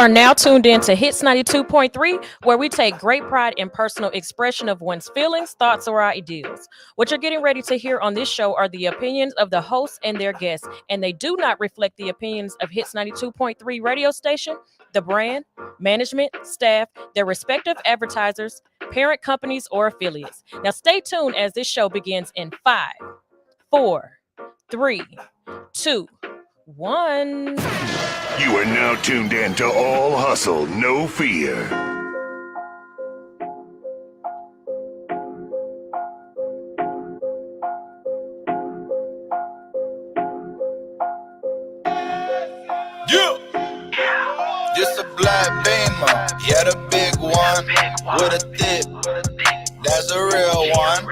are now tuned in to Hits 92.3, where we take great pride in personal expression of one's feelings, thoughts, or ideals. What you're getting ready to hear on this show are the opinions of the hosts and their guests, and they do not reflect the opinions of Hits 92.3 radio station, the brand, management, staff, their respective advertisers, parent companies, or affiliates. Now stay tuned as this show begins in 5, 4, 3, 2, 1. You are now tuned in to All Hustle, No Fear. Yeah. This a black Beamer, yeah, the big one with a dip. That's a real one.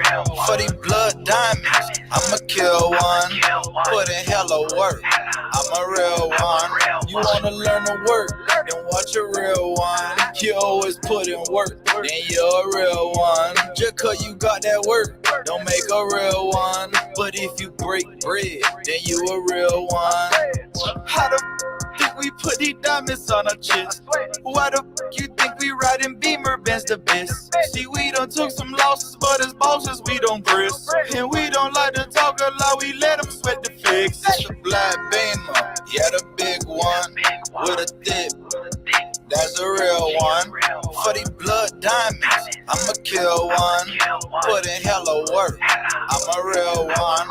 For these blood diamonds, I'ma kill one. Put in hella work, I'm a real one. You wanna learn to work, then watch a real one. You always put in work, then you're a real one. Just cause you got that work, don't make a real one. But if you break bread, then you a real one. How the think we put these diamonds on our chest? Why the you think we riding Beamer Benz the best? See, we done took some losses, but as bosses we don't press. And we don't like to talk a lot, we let them sweat the fix. It's a black Beamer, yeah, the big one with a dip. That's a real one. For these blood diamonds, I'ma kill one. Put in hella work, I'm a real one.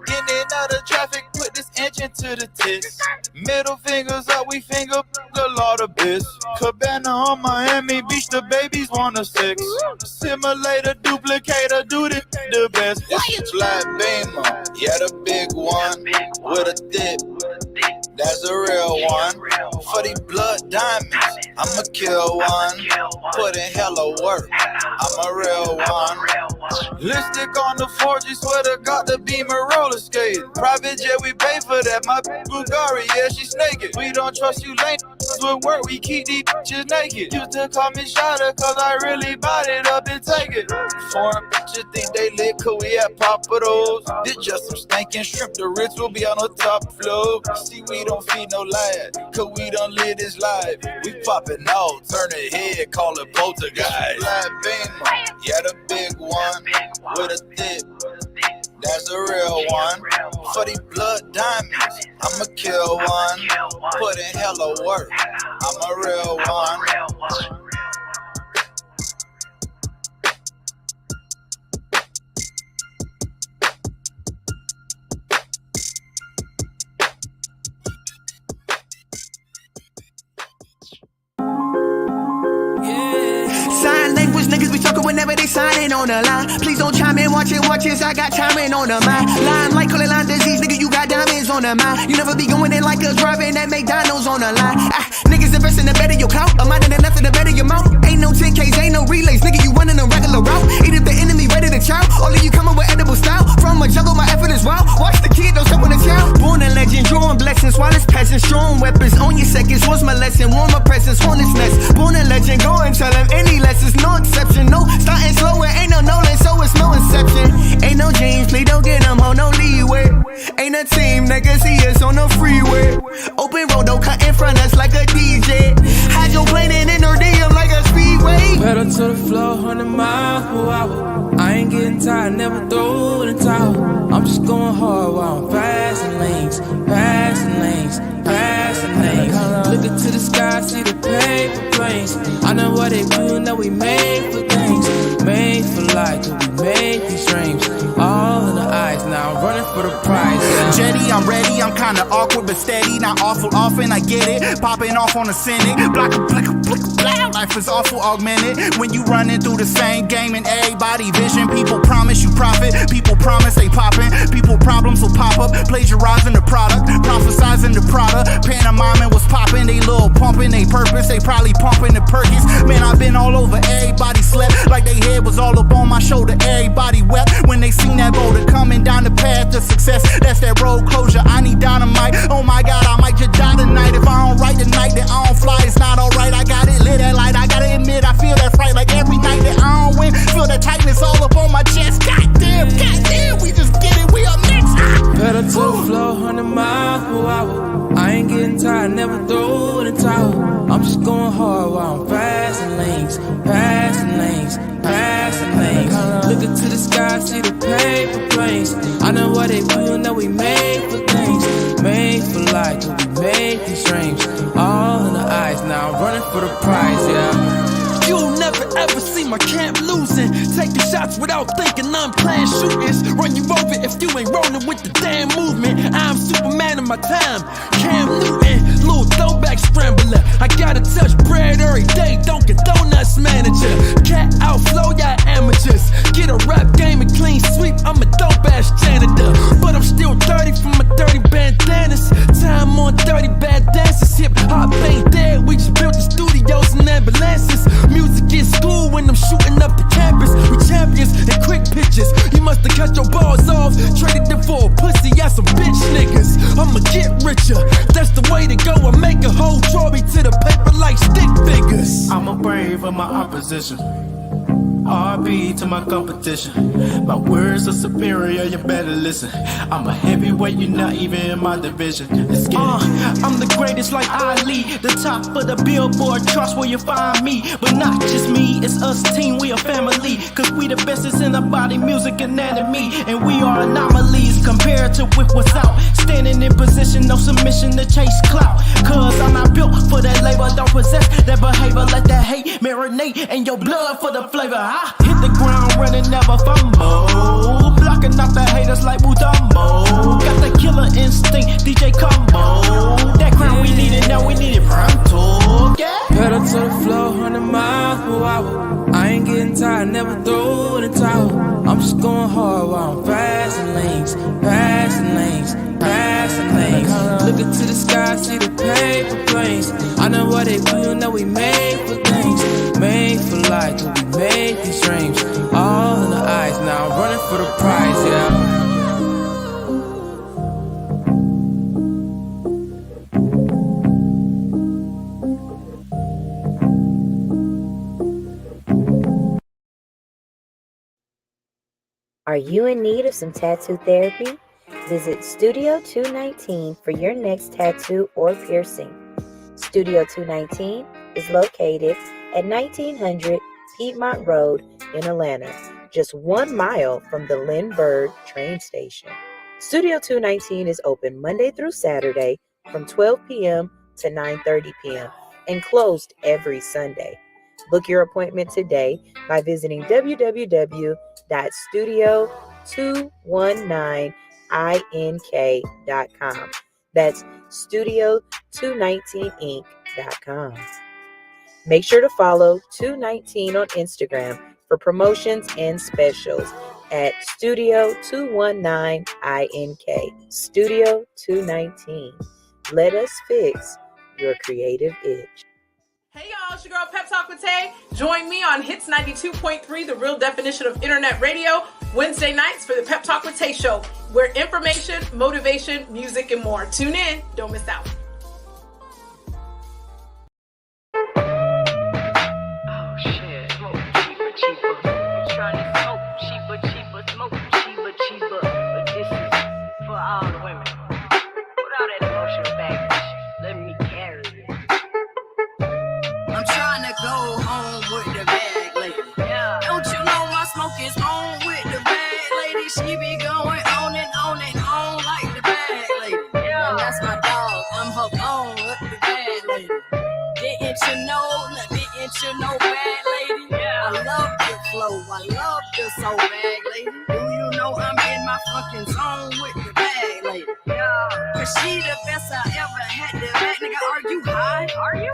In and out of traffic, put this engine to the test. Middle fingers up, we finger the lot of bits. Cabana on Miami Beach, the babies wanna sex. Simulator, duplicator, do the best. It's a black Beamer, yeah, the big one with a dip. That's a real one. For these blood diamonds, I'ma kill one. Put in hella work, I'm a real one. Lipstick on the 4G, swear to God, the Beamer roller skate. Private jet, we pay for that. My Bulgari, yeah, she naked. We don't trust you lame with work, we keep these bitches naked. Used to call me Shada, cause I really bought it up and take it. Foreign bitches think they lit, cause we at Papados. This just some stinking shrimp, the Ritz will be on the top floor. See, we don't feed no lad, cause we don't live this life. We poppin' out, turn the head, call it poltergeist. Black Beamer, yeah, the big one with a dip. That's a real one. For these blood diamonds, I'ma kill one. Put in hella work, I'm a real one. Sign language niggas be talking whenever they signing on the line. Please don't chime in, watch it, I got timing on the mind. Line like call it line disease, nigga, you got diamonds on the mind. You never be going in like us driving that McDonald's on the line. Niggas invest in the better your clout, a mind and enough in the better your mouth. Ain't no 10Ks, ain't no relays, nigga, you running a regular route. Eat if the enemy ready to chow, all of you coming with edible style. From a jungle, my effort is wild. Watch the kid, don't step on the child. Born a legend, drawing blessings, while it's passing, strong weapons on your seconds. What's my lesson? Warm my presence, hornet's nest. Born a legend, go and tell him any lessons, no exception. No starting slow, and ain't no Nolan, so it's no inception. Ain't no James, please don't get them on no leeway. Ain't a team, nigga, see us on the freeway. Open road, don't cut in front us like a DJ. Hydroplaning in her DM like a speedway. Pedal to the floor, 100 miles per hour. I ain't getting tired, never throw in the towel. I'm just going hard while I'm passing lanes, passing lanes, passing lanes. Looking to the sky, see the paper planes. I know what they do, know we made for things. Made for life, cause we made these dreams. All in the eyes, now I'm running for the prize. Jetty, I'm ready, I'm kinda awkward but steady. Not awful often, I get it. Popping off on the Senate. Block a blick, blah. Life is awful augmented. When you running through the same game and everybody vision. People promise you profit, people promise they poppin'. People problems will pop up, plagiarizing the product. Prophesizing the product, pantomiming what's poppin'. They little pumping, they purpose, they probably pumping the Perkins. Man, I've been all over, everybody slept like they head was all up on my shoulder. Everybody wept when they seen that boulder coming down the path to success. That's that road closure, I need dynamite. Oh my God, I might just die tonight. If I don't write tonight, then I don't fly, it's not alright. I got it lit that light, I gotta admit, I feel that fright. Like every night that I don't win, feel the tightness all up on my chest. Goddamn, we just get it, we up next. Pedal to the floor, 100 miles per hour. I ain't getting tired, never throw in the towel. Looking to the sky, see the paper planes. I know what they do, know we made for things. Made for life, we made these dreams. All in the eyes, now I'm running for the prize, yeah. You'll never ever see my camp losing. Taking shots without thinking, unplanned shootings. Run you over if you ain't rolling with the damn movement. I'm Superman of my time, Cam Newton, little throwback scrambler. I gotta touch bread every day, don't get donuts manager. Cat outflow, y'all amateurs. Get a rap game and clean sweep, I'm a dope ass janitor. But I'm still dirty from my dirty bandanas. Time on dirty bad dances. Hip hop ain't dead, we just built the studios and ambulances. Music is school when I'm shooting up the campus. We champions and quick pitches. You must have cut your balls off, traded them for a pussy, y'all some bitch niggas. I'ma get richer, that's the way to go. I make a whole trophy to the paper like stick figures. I'm a brave of my opposition. RP to my competition. My words are superior, you better listen. I'm a heavyweight, you're not even in my division. Let's get it. I'm the greatest like Ali, the top of the Billboard charts where you find me. But not just me, it's us team, we a family. Cause we the bestest in the body, music, anatomy. And we are anomalies compared to what's out. Standing in position, no submission to chase clout. Cause I'm not built for that labor, don't possess that behavior. Let that hate marinate in your blood for the flavor. I hit the ground running, never fumble. Blocking out the haters like Mutamo. Got the killer instinct, DJ Combo. That crown we need it, now we need it pronto. Yeah. Pedal to the floor, 100 miles per hour. I ain't getting tired, never throw in the towel. I'm just going hard while I'm passing lanes, passing lanes, passing lanes. Looking to the sky, see the paper planes. I know what they do, know we made for things. Made for life, we made these dreams. All in the eyes, now I'm running for the prize, yeah. Are you in need of some tattoo therapy? Visit Studio 219 for your next tattoo or piercing. Studio 219 is located at 1900 Piedmont Road in Atlanta, just 1 mile from the Lynn Bird train station. Studio 219 is open Monday through Saturday from 12 p.m. to 9:30 p.m. and closed every Sunday. Book your appointment today by visiting www.studio219ink.com. That's studio219inc.com. Make sure to follow 219 on Instagram for promotions and specials at Studio219ink. Studio 219. Let us fix your creative itch. Hey y'all, it's your girl Pep Talk with Tay. Join me on Hits 92.3, the real definition of internet radio, Wednesday nights for the Pep Talk with Tay show, where information, motivation, music, and more. Tune in, don't miss out. Oh shit, smoke cheaper, cheaper. I'm trying to smoke cheaper, cheaper, smoke cheaper, cheaper. But this is for all the women. Put all that emotional baggage. Let me carry it. I'm trying to go home with the bag lady. Yeah. Don't you know my smoke is home with the bag lady? She be going on and on and on like the bag lady. Yeah. And that's my dog, I'm her bone with the bag lady. Didn't you know bag lady? Yeah. I love your flow, I love your soul bag lady. Do you know I'm in my fucking zone with the bag lady? Yeah. Cause she the best I ever had. The bag nigga, are you high? Are you?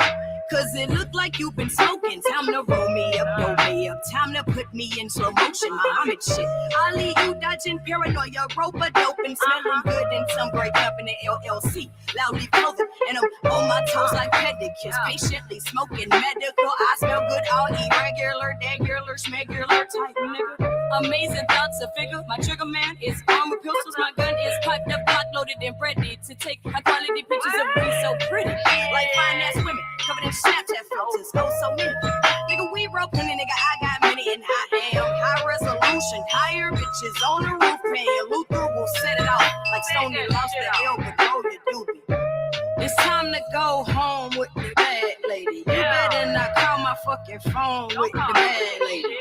Cause it look like you've been smoking. Time to roll me up your way up. Time to put me in slow motion. Muhammad shit. I leave you dodging paranoia, rope a dope and smelling good in some great company LLC. Loudly clothing and I'm on my toes like pedicures. Patiently smoking medical. I smell good, all irregular, degular, schmegular type nigga. Amazing thoughts of figure. My trigger man is armed with pistols. My gun is piped up, cock loaded and ready to take high quality pictures of me so pretty. Like fine ass women covered in Snapchat filters. Oh, so many. Nigga, we roll plenty, nigga. I got many and I am high resolution. Higher bitches on the roof, man. Luther will set it off like Stoney lost the L, but roll your doobie. It's time to go home with the bad lady. You better not call my fucking phone with the bad lady.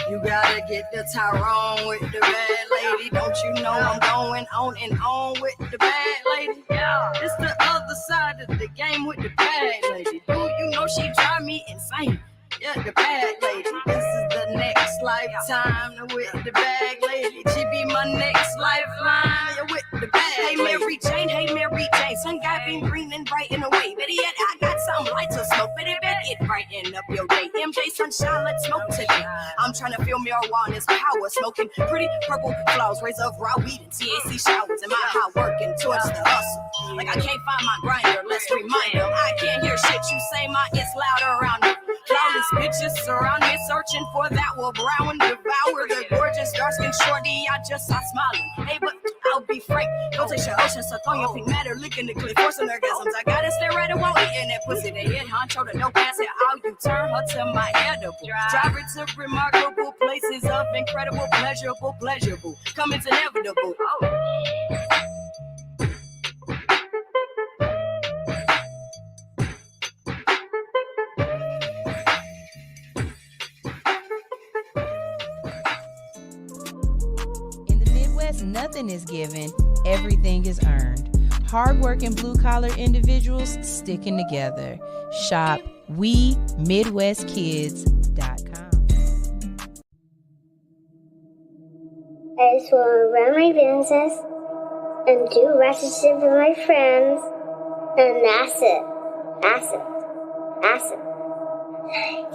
You You gotta get the Tyrone with the bad lady. Don't you know I'm going on and on with the bad lady? Yeah, it's the other side of the game with the bad lady. Do you know she drive me insane? Yeah, the bad lady. This is the next lifetime with the bad lady. She be my next lifeline. Yeah, with the bad lady. Hey Mary Jane, sun got been green and bright in the way. Better yet, I got something light to smoke. Better bet it brighten up your day. MJ Sunshine, let's smoke today. I'm trying to feel marijuana's power. Smoking pretty purple flowers, rays of raw weed and THC showers. And my high working towards the hustle. Like I can't find my grinder, let's remind them. I can't hear shit you say, my it's loud around me. Flawless bitches surround me, searching for that will brown and devour the gorgeous dark skin shorty. I just saw smiling. Hey, but I'll be frank. Go take your ocean, suck on your pink matter, licking the clip, forcing orgasms. I gotta stay right away, eating that pussy. The head honcho, the no pass it out. You turn her to my edible. Drive her to remarkable places of incredible, pleasurable. Coming's inevitable. Nothing is given, everything is earned. Hardworking blue-collar individuals sticking together. Shop WeMidwestKids.com. I just want to run my business and do ratchet shit with my friends, and that's it.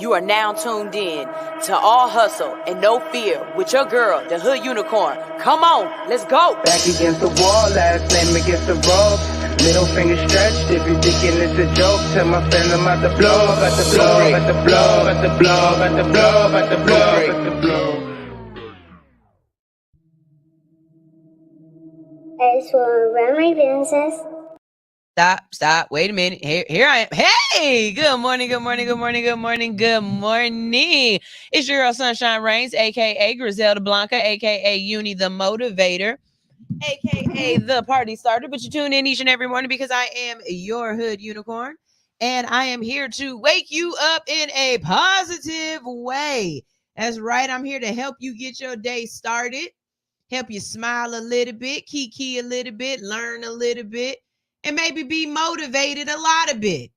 You are now tuned in to All Hustle and No Fear with your girl, the Hood Unicorn. Come on, let's go. Back against the wall, last name against the ropes. Middle finger stretched, if you're thinking it's a joke, tell my friend I'm about to blow, about to blow, about to blow, about to blow, about to blow, about to blow, about to blow. I just want to run my business. Stop. Wait a minute. Here I am. Hey, good morning. It's your girl Sunshine Reigns, aka Griselda Blanca, aka Uni the Motivator, aka the Party Starter. But you tune in each and every morning because I am your Hood Unicorn, and I am here to wake you up in a positive way. That's right. I'm here to help you get your day started, help you smile a little bit, kiki a little bit, learn a little bit, and maybe be motivated a lot of bit.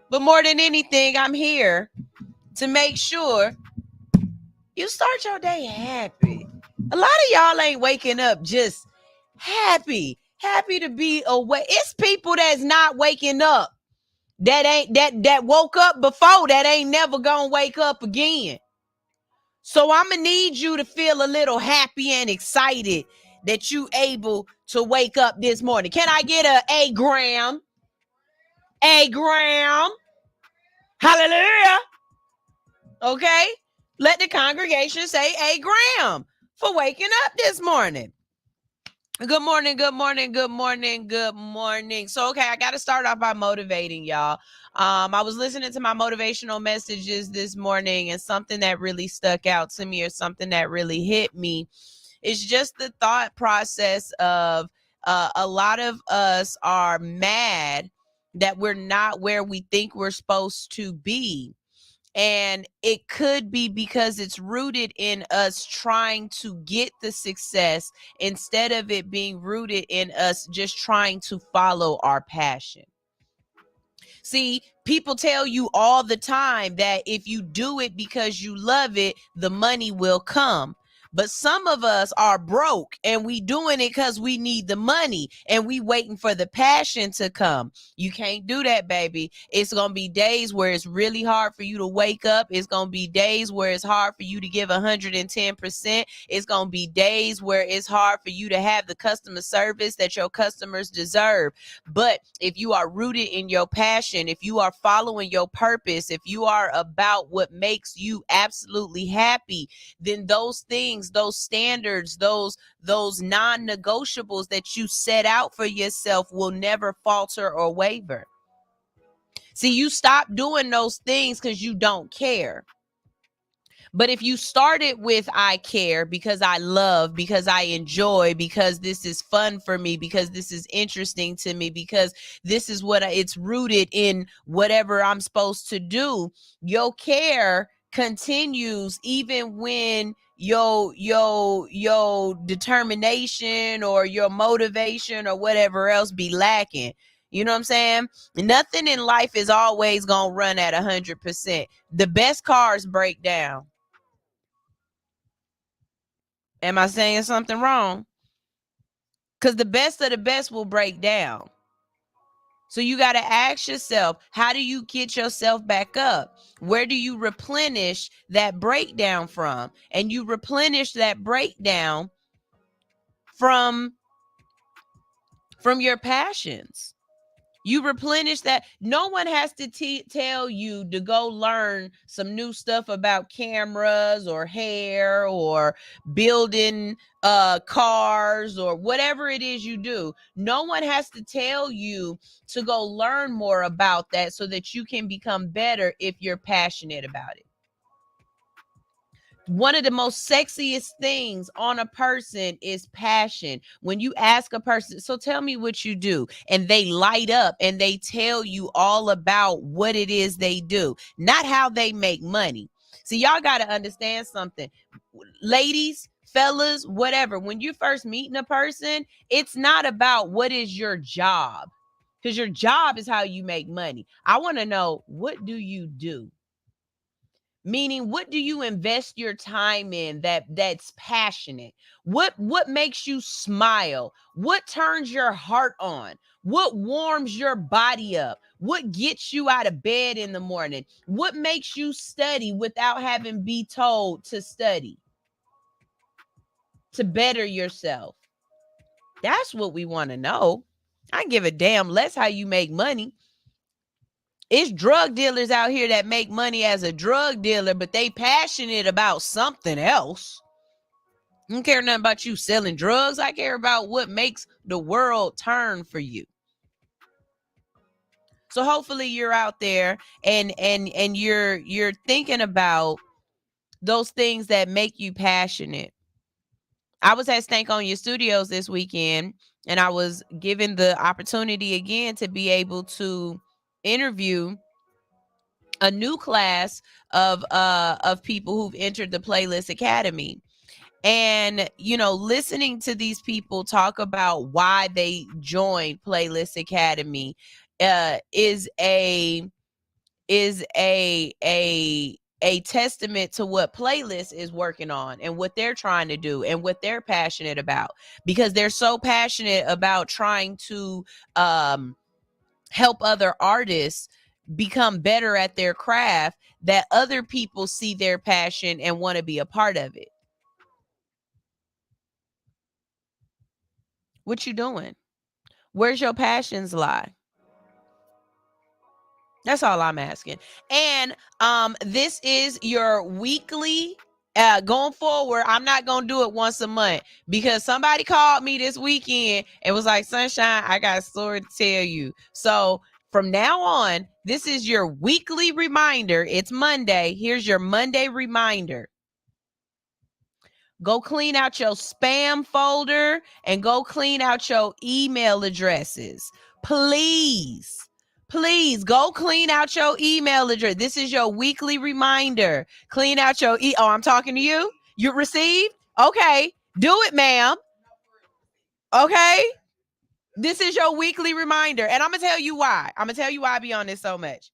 But more than anything, I'm here to make sure you start your day happy. A lot of y'all ain't waking up just happy to be awake. It's people that's not waking up that woke up before that ain't never gonna wake up again. So I'm gonna need you to feel a little happy and excited that you able to wake up this morning. Can I get a gram? A gram. Hallelujah. Okay. Let the congregation say a gram for waking up this morning. Good morning. So, okay, I got to start off by motivating y'all. I was listening to my motivational messages this morning, and something that really stuck out to me, or something that really hit me, is just the thought process of a lot of us are mad that we're not where we think we're supposed to be. And it could be because it's rooted in us trying to get the success instead of it being rooted in us just trying to follow our passion. See, people tell you all the time that if you do it because you love it, the money will come. But some of us are broke and we doing it because we need the money and we waiting for the passion to come. You can't do that, baby. It's going to be days where it's really hard for you to wake up. It's going to be days where it's hard for you to give 110%. It's going to be days where it's hard for you to have the customer service that your customers deserve. But if you are rooted in your passion, if you are following your purpose, if you are about what makes you absolutely happy, then those things, those standards, those non-negotiables that you set out for yourself will never falter or waver. See, you stop doing those things because you don't care. But if you started with I care because I love, because I enjoy, because this is fun for me, because this is interesting to me, because this is what it's rooted in whatever I'm supposed to do, your care continues even when your determination or your motivation or whatever else be lacking. You know what I'm saying? Nothing in life is always gonna run at 100%. The best cars break down. Am I saying something wrong? Because the best of the best will break down. So you got to ask yourself, how do you get yourself back up? Where do you replenish that breakdown from? And you replenish that breakdown from your passions. You replenish that. No one has to tell you to go learn some new stuff about cameras or hair or building cars or whatever it is you do. No one has to tell you to go learn more about that so that you can become better if you're passionate about it. One of the most sexiest things on a person is passion. When you ask a person, so tell me what you do, and they light up and they tell you all about what it is they do, not how they make money. See, y'all got to understand something. Ladies, fellas, whatever, when you first meeting a person, it's not about what is your job, because your job is how you make money. I want to know, what do you do? Meaning, what do you invest your time in that's passionate? What makes you smile? What turns your heart on? What warms your body up? What gets you out of bed in the morning? What makes you study without having be told to study? To better yourself. That's what we want to know. I give a damn less how you make money. It's drug dealers out here that make money as a drug dealer, but they passionate about something else. I don't care nothing about you selling drugs. I care about what makes the world turn for you. So hopefully you're out there and you're thinking about those things that make you passionate. I was at Stank on Your Studios this weekend, and I was given the opportunity again to be able to interview a new class of people who've entered the Playlist Academy. And, you know, listening to these people talk about why they joined Playlist Academy is a testament to what Playlist is working on and what they're trying to do and what they're passionate about, because they're so passionate about trying to help other artists become better at their craft, that other people see their passion and want to be a part of it. What you doing? Where's your passions lie? That's all I'm asking. And this is your weekly. Going forward, I'm not gonna do it once a month, because somebody called me this weekend and was like, Sunshine, I got a story to tell you. So from now on, this is your weekly reminder. It's Monday. Here's your Monday reminder. Go clean out your spam folder and go clean out your email addresses. Please go clean out your email address. This is your weekly reminder. Clean out your oh, I'm talking to you. You received? Okay, do it, ma'am. Okay, this is your weekly reminder, and I'm gonna tell you why. I be on this so much.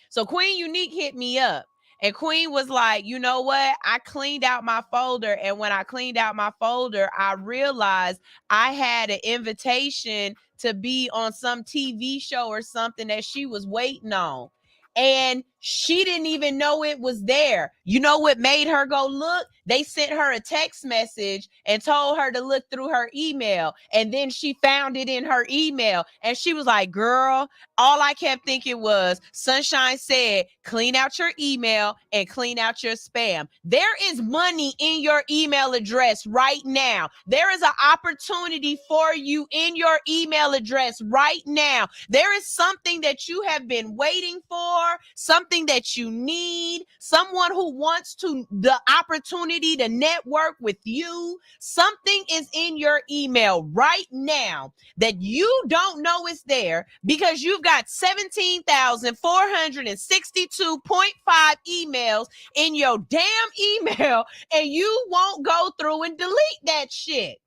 So Queen Unique hit me up. And Queen was like, you know what? I cleaned out my folder. And when I cleaned out my folder, I realized I had an invitation to be on some TV show or something that she was waiting on. And she didn't even know it was there. You know what made her go look? They sent her a text message and told her to look through her email. And then she found it in her email. And she was like, girl, all I kept thinking was, Sunshine said, clean out your email and clean out your spam. There is money in your email address right now. There is an opportunity for you in your email address right now. There is something that you have been waiting for, something something that you need, someone who wants the opportunity to network with you, something is in your email right now that you don't know is there because you've got 17,462.5 emails in your damn email and you won't go through and delete that shit.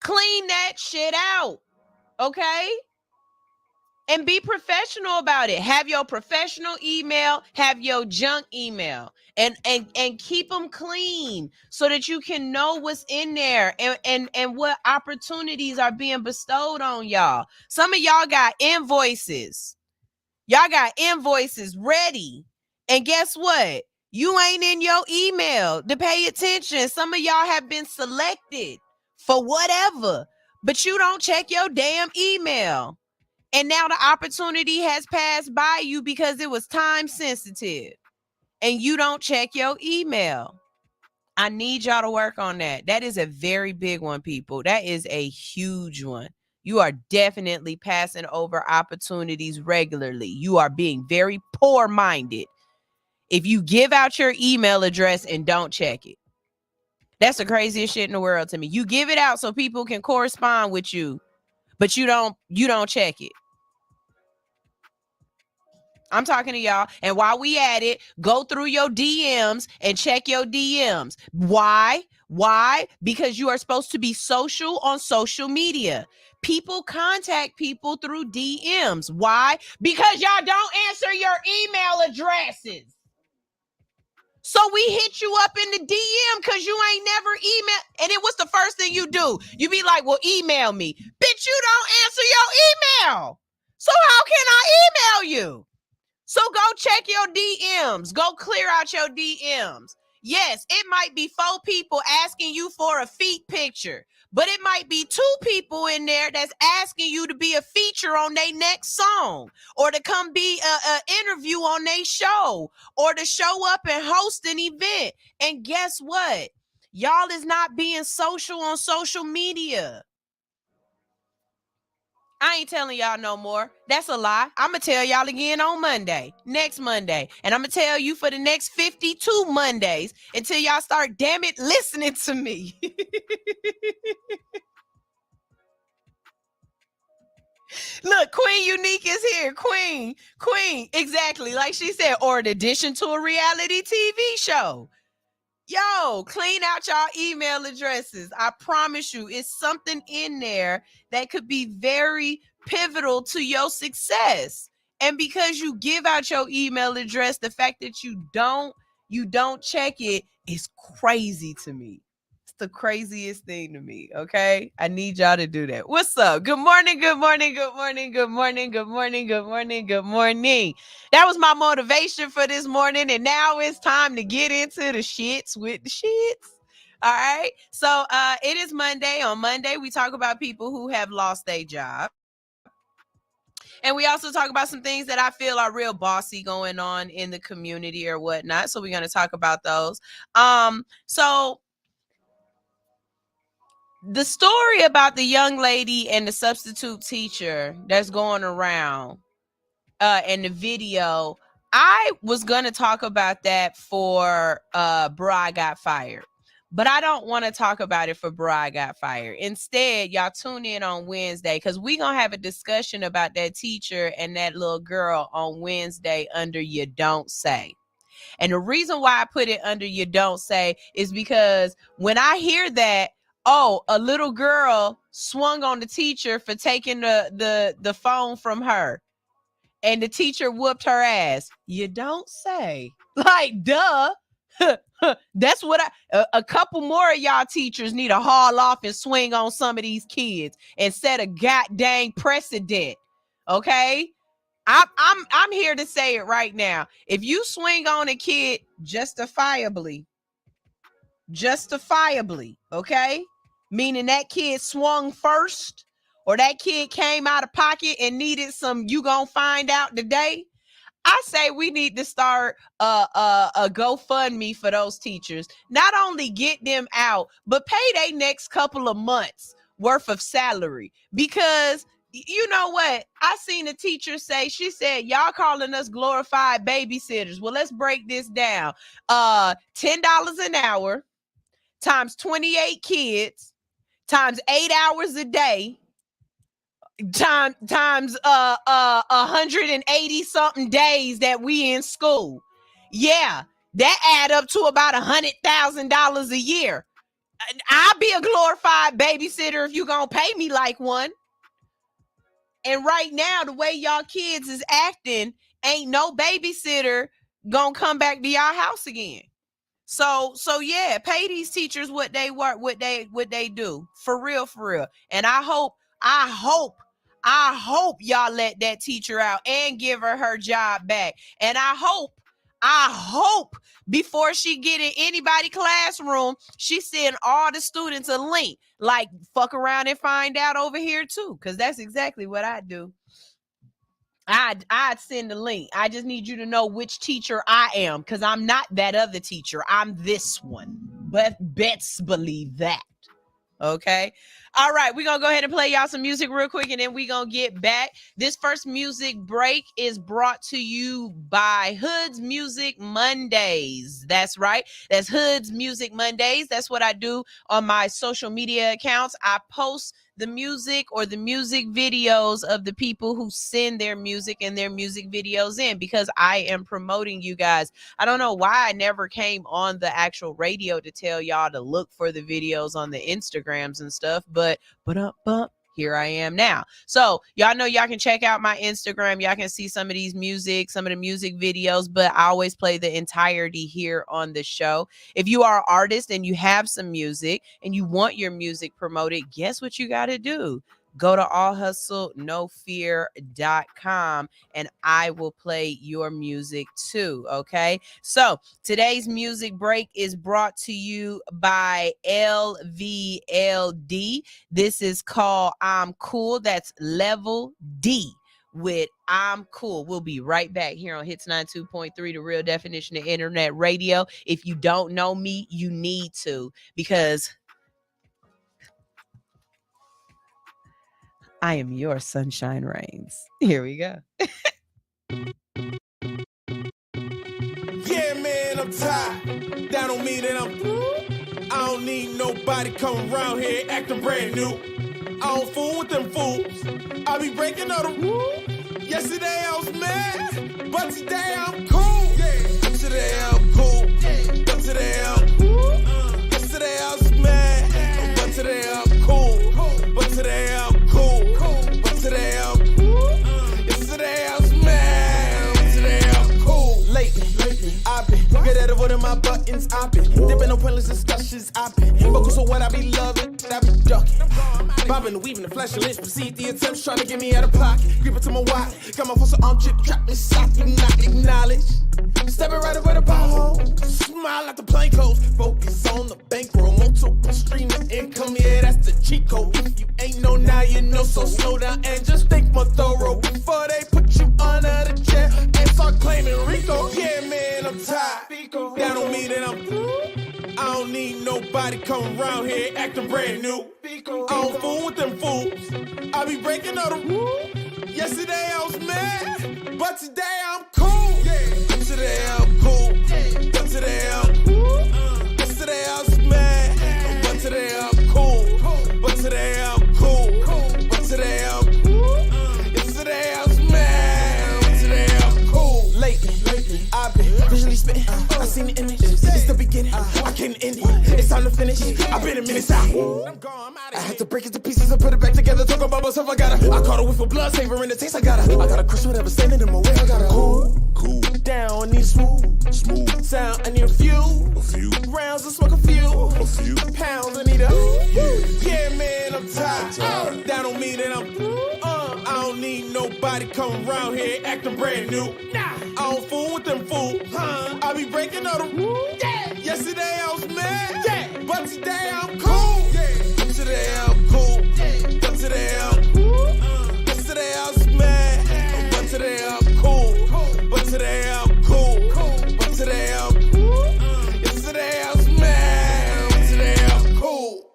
Clean that shit out, okay? And be professional about it. Have your professional email, have your junk email, and keep them clean so that you can know what's in there and what opportunities are being bestowed on y'all. Some of y'all got invoices. Y'all got invoices ready. And guess what? You ain't in your email to pay attention. Some of y'all have been selected for whatever, but you don't check your damn email. And now the opportunity has passed by you because it was time sensitive and you don't check your email. I need y'all to work on that. That is a very big one, people. That is a huge one. You are definitely passing over opportunities regularly. You are being very poor-minded if you give out your email address and don't check it. That's the craziest shit in the world to me. You give it out so people can correspond with you, but you don't check it. I'm talking to y'all. And while we at it, go through your DMs and check your DMs. Why? Because you are supposed to be social on social media. People contact people through DMs. Why? Because y'all don't answer your email addresses. So we hit you up in the DM because you ain't never emailed. And then what's the first thing you do? You be like, well, email me. Bitch, you don't answer your email. So how can I email you? So go check your DMs. Go clear out your DMs. Yes, it might be 4 people asking you for a feet picture, but it might be 2 people in there that's asking you to be a feature on their next song, or to come be a interview on their show, or to show up and host an event. And guess what? Y'all is not being social on social media. I ain't telling y'all no more. That's a lie. I'm going to tell y'all again on Monday, next Monday. And I'm going to tell you for the next 52 Mondays until y'all start, damn it, listening to me. Look, Queen Unique is here. Queen, exactly. Like she said, or in addition to a reality TV show. Yo, clean out y'all email addresses. I promise you, it's something in there that could be very pivotal to your success. And because you give out your email address, the fact that you don't check it is crazy to me. It's the craziest thing to me, okay? I need y'all to do that. What's up? Good morning, good morning, good morning, good morning, good morning, good morning, good morning. That was my motivation for this morning, and now it's time to get into the shits with the shits. All right. So it is Monday. On Monday, we talk about people who have lost their job. And we also talk about some things that I feel are real bossy going on in the community or whatnot. So we're going to talk about those. So the story about the young lady and the substitute teacher that's going around in the video, I was going to talk about that for Bro, I Got Fired. But I don't want to talk about it for Bro, I Got Fired. Instead, y'all tune in on Wednesday because we're going to have a discussion about that teacher and that little girl on Wednesday under You Don't Say. And the reason why I put it under You Don't Say is because when I hear that, oh, a little girl swung on the teacher for taking the phone from her, and the teacher whooped her ass. You don't say. Like, duh. That's what a couple more of y'all teachers need to haul off and swing on some of these kids and set a goddamn precedent. Okay? I'm here to say it right now. If you swing on a kid justifiably, okay? Meaning that kid swung first, or that kid came out of pocket and needed some, you gonna find out today. I say we need to start a GoFundMe for those teachers. Not only get them out, but pay their next couple of months worth of salary, because You know what? I seen a teacher say, she said, y'all calling us glorified babysitters. Well, let's break this down. $10 an hour times 28 kids times 8 hours a day times 180 something days that we in school. Yeah, that add up to about $100,000 a year. I'll be a glorified babysitter if you gonna pay me like one. And right now, the way y'all kids is acting, ain't no babysitter gonna come back to y'all house again. So yeah, pay these teachers what they work, what they do. For real. And I hope y'all let that teacher out and give her job back. And I hope before she get in anybody classroom, she send all the students a link. Like, fuck around and find out over here too, because that's exactly what I do. I'd send a link. I just need you to know which teacher I am, because I'm not that other teacher. I'm this one. But bets believe that. Okay. All right. We're going to go ahead and play y'all some music real quick, and then we're going to get back. This first music break is brought to you by Hood's Music Mondays. That's right. That's Hood's Music Mondays. That's what I do on my social media accounts. I post the music or the music videos of the people who send their music and their music videos in, because I am promoting you guys. I don't know why I never came on the actual radio to tell y'all to look for the videos on the Instagrams and stuff, but here I am now. So y'all know y'all can check out my Instagram. Y'all can see some of the music videos, but I always play the entirety here on the show. If you are an artist and you have some music and you want your music promoted, guess what you got to do? Go to allhustlenofear.com and I will play your music too. Okay. So today's music break is brought to you by LVLD. This is called I'm Cool. That's Level D with I'm Cool. We'll be right back here on Hits 92.3, the real definition of internet radio. If you don't know me, you need to, because I am your Sunshine Reigns. Here we go. Yeah, man, I'm tired. That don't mean that I'm through. I don't need nobody coming around here acting brand new. I don't fool with them fools. I be breaking all the rules. Yesterday I was mad, but today I'm cool. Today I'm cool. But today I'm cool. Yesterday I was mad, but today I'm cool. But today I'm cool. But today I'm cool. Yesterday I was mad, but today I'm cool. Lately, I've been good at avoiding my buttons. I've been dipping on pointless discussions. I've been focused on what I be loving, I be ducking. Bobbing and weaving, the flash and lynch. Proceed the attempts trying to get me out of pocket. Creep it to my wallet. Got my force on trip, trap me, stop, do not acknowledge. Stepping right over the pothole. Smile at the plain clothes. Focus on the bankroll. Multiple stream of income, yeah, that's the cheat code. If you ain't know now, you know, so slow down and just think more thorough before they put you under the chair and start claiming Rico. Yeah, man, I'm tired. That don't mean that I'm through. I don't need nobody coming around here acting brand new. I don't fool with them fools. I be breaking all the rules. Yesterday I was mad, but today I'm cool. Today I'm cool. But today I'm cool. Yesterday I was mad, but today I'm cool. But today I'm cool. But today I'm cool. Yesterday I was mad, but today I'm cool. Lately, I've been visually spitting. I seen the image. It's the beginning. I can't end it. It's time to finish. I've been a minute out. I had to break it to pieces and put it back together. Talk about myself. I caught a whiff of blood, savoring the taste. I gotta crush whatever standing in my way. I gotta cool down. I need smooth sound. I need a few rounds to smoke a few pounds. I need a yeah, man. I'm tired. That don't mean that I'm through. I don't need nobody coming around here acting brand new. I don't fool with them fools. I be breaking all the rules. Yesterday I was mad, but today I'm cool. Today I'm cool. But today I'm cool. Yesterday I was mad, but today I'm cool. But today I'm cool. But today I'm cool. Yesterday I was mad, but today I'm cool.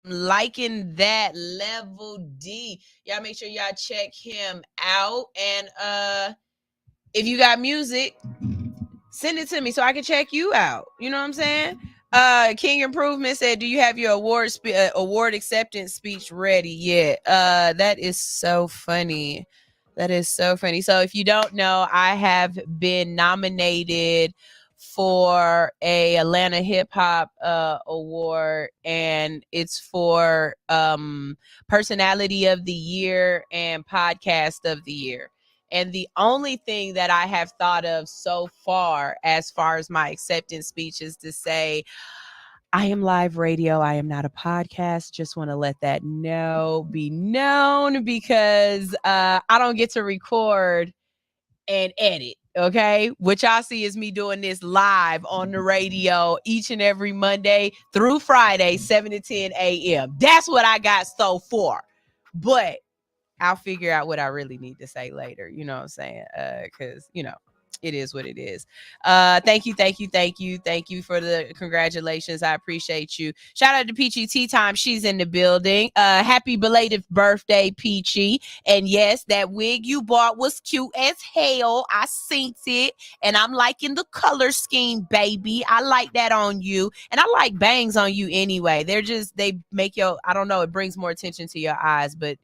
liking that. Level D. Y'all make sure y'all check him out. And if you got music, send it to me so I can check you out. You know what I'm saying? King Improvement said, "Do you have your award acceptance speech ready yet?" That is so funny. That is so funny. So if you don't know, I have been nominated for a Atlanta Hip Hop award, and it's for Personality of the Year and Podcast of the Year. And the only thing that I have thought of so far as my acceptance speech is to say, I am live radio. I am not a podcast. Just want to let that be known, because I don't get to record and edit. Okay. What y'all see is me doing this live on the radio each and every Monday through Friday, 7 to 10 a.m. That's what I got so far. But I'll figure out what I really need to say later. You know what I'm saying? Because, it is what it is. Thank you for the congratulations. I appreciate you. Shout out to Peachy Tea Time. She's in the building. Happy belated birthday, Peachy. And yes, that wig you bought was cute as hell. I seen it. And I'm liking the color scheme, baby. I like that on you. And I like bangs on you anyway. They make I don't know, it brings more attention to your eyes. But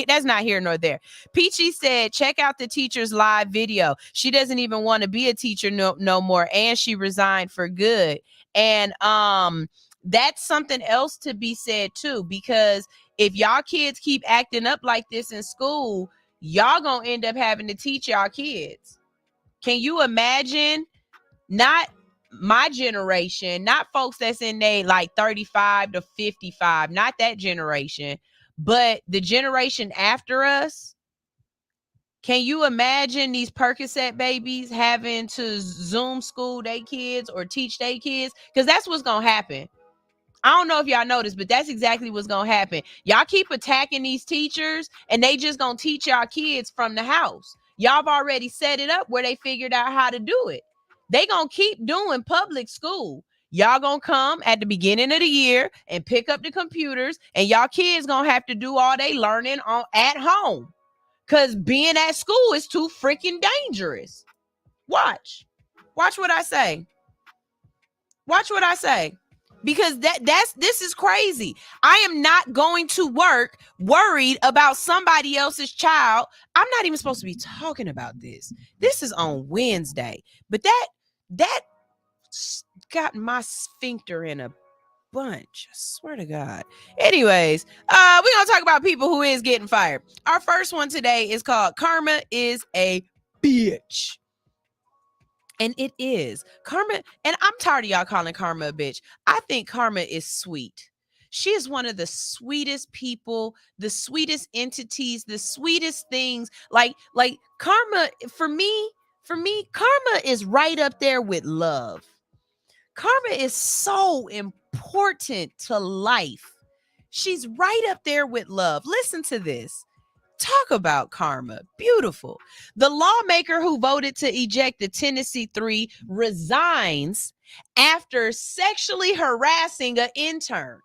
that's not here nor there. Peachy said, check out the teacher's live video. She doesn't even want to be a teacher no more, and she resigned for good. And that's something else to be said too, because if y'all kids keep acting up like this in school, y'all gonna end up having to teach y'all kids. Can you imagine? Not my generation, not folks that's in they like 35 to 55, not that generation, but the generation after us. Can you imagine these Percocet babies having to Zoom school their kids or teach their kids? Because that's what's going to happen. I don't know if y'all noticed, but that's exactly what's going to happen. Y'all keep attacking these teachers, and they just going to teach y'all kids from the house. Y'all have already set it up where they figured out how to do it. They going to keep doing public school. Y'all going to come at the beginning of the year and pick up the computers, and y'all kids going to have to do all they learning at home. Because being at school is too freaking dangerous. Watch what I say. Watch what I say. Because this is crazy. I am not going to work worried about somebody else's child. I'm not even supposed to be talking about this. This is on Wednesday. But that got my sphincter in a bunch. I swear to God. Anyways, we're gonna talk about people who is getting fired. Our first one today is called Karma is a Bitch. And it is. Karma, and I'm tired of y'all calling Karma a bitch. I think Karma is sweet. She is one of the sweetest people, the sweetest entities, the sweetest things. Like Karma, for me, Karma is right up there with love. Karma is so important to life. She's right up there with love. Listen to this. Talk about karma. Beautiful. The lawmaker who voted to eject the Tennessee Three resigns after sexually harassing an intern.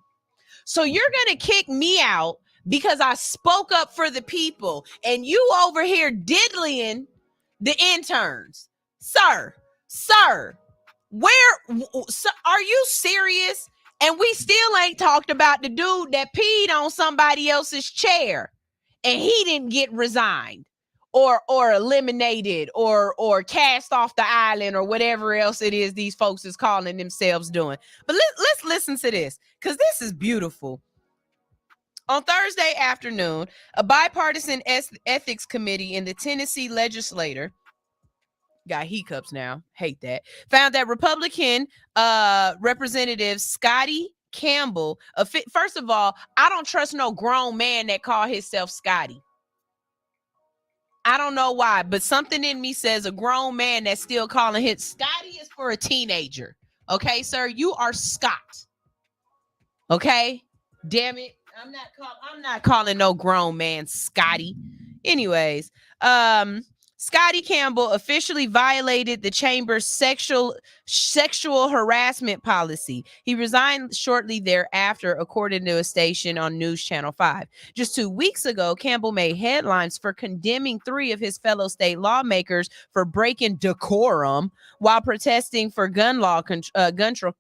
So you're going to kick me out because I spoke up for the people, and you over here diddling the interns. Sir, where are you serious? And we still ain't talked about the dude that peed on somebody else's chair and he didn't get resigned or eliminated or cast off the island or whatever else it is these folks is calling themselves doing. But let's listen to this, because this is beautiful. On Thursday afternoon, a bipartisan ethics committee in the Tennessee legislature, got hiccups now, hate that, found that Republican Representative Scotty Campbell, first of all, I don't trust no grown man that call himself Scotty. I don't know why, but something in me says a grown man that's still calling him Scotty is for a teenager. Okay, sir, you are Scott. Okay, damn it, I'm not calling no grown man Scotty. Anyways, Scotty Campbell officially violated the chamber's sexual harassment policy. He resigned shortly thereafter, according to a station on News Channel 5. Just 2 weeks ago, Campbell made headlines for condemning 3 of his fellow state lawmakers for breaking decorum while protesting for gun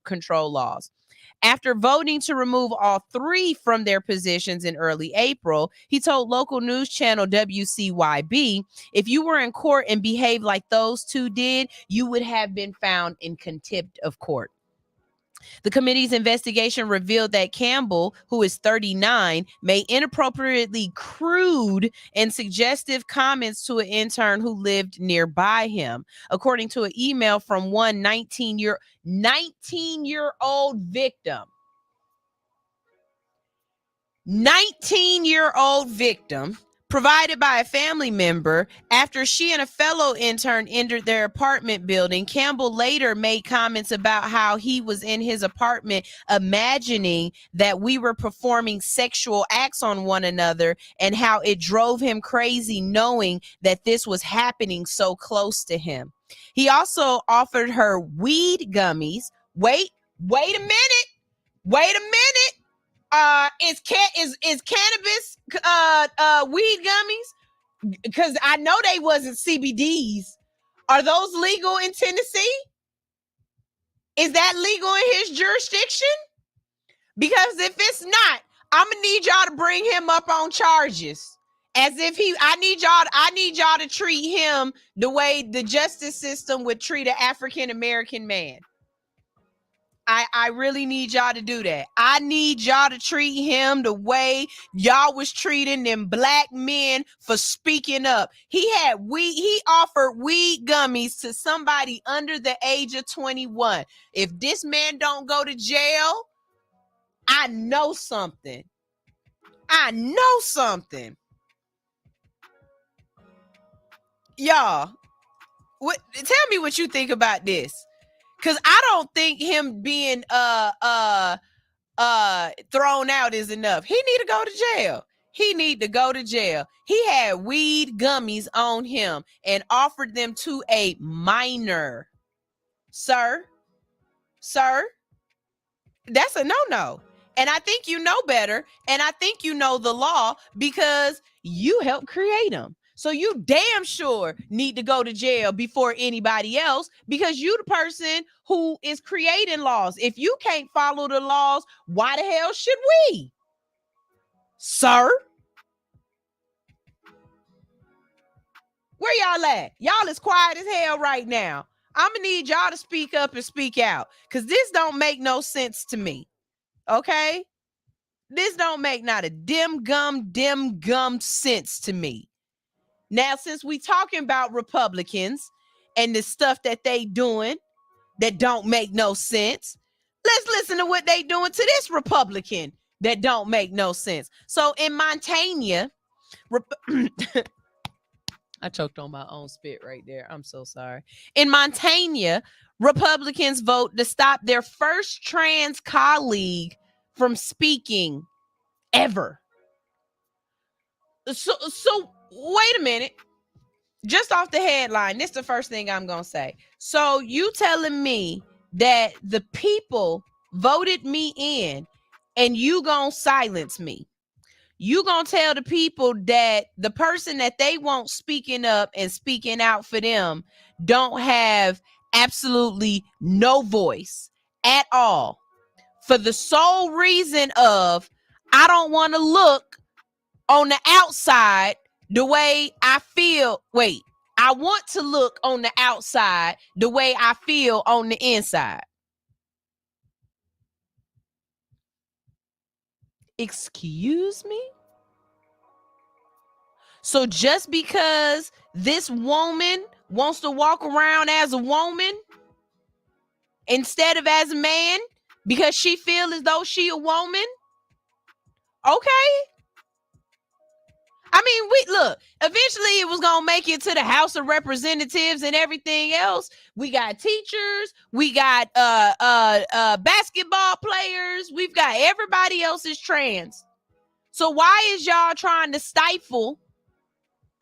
control laws. After voting to remove all 3 from their positions in early April, he told local news channel WCYB, if you were in court and behaved like those 2 did, you would have been found in contempt of court. The committee's investigation revealed that Campbell, who is 39, made inappropriately crude and suggestive comments to an intern who lived nearby him. According to an email from one 19-year-old victim. 19-year-old victim provided by a family member. After she and a fellow intern entered their apartment building, Campbell later made comments about how he was in his apartment imagining that we were performing sexual acts on one another and how it drove him crazy knowing that this was happening so close to him. He also offered her weed gummies. Wait a minute. Is cannabis weed gummies? Because I know they wasn't CBDs. Are those legal in Tennessee? Is that legal in his jurisdiction? Because if it's not, I'm gonna need y'all to bring him up on charges. As if I need y'all to treat him the way the justice system would treat an African American man. I really need y'all to do that. I need y'all to treat him the way y'all was treating them black men for speaking up. He offered weed gummies to somebody under the age of 21. If this man don't go to jail, I know something. Y'all, tell me what you think about this. Cause I don't think him being thrown out is enough. He need to go to jail. He had weed gummies on him and offered them to a minor. Sir, that's a no-no. And I think you know better. And I think you know the law because you helped create them. So you damn sure need to go to jail before anybody else because you the person who is creating laws. If you can't follow the laws, why the hell should we? Sir? Where y'all at? Y'all is quiet as hell right now. I'm gonna need y'all to speak up and speak out because this don't make no sense to me. Okay? This don't make not a dim gum sense to me. Now, since we talking about Republicans and the stuff that they doing that don't make no sense, let's listen to what they doing to this Republican that don't make no sense. So in Montana, I choked on my own spit right there. I'm so sorry. In Montana, Republicans vote to stop their first trans colleague from speaking ever. So wait a minute. Just off the headline, this is the first thing I'm going to say. So you telling me that the people voted me in and you going to silence me? You going to tell the people that the person that they want speaking up and speaking out for them don't have absolutely no voice at all for the sole reason of I don't want to look on the outside the way I feel. Wait, I want to look on the outside the way I feel on the inside. Excuse me? So just because this woman wants to walk around as a woman instead of as a man because she feels as though she a woman, okay? I mean, look, eventually it was going to make it to the House of Representatives and everything else. We got teachers, we got basketball players, we've got everybody else is trans. So why is y'all trying to stifle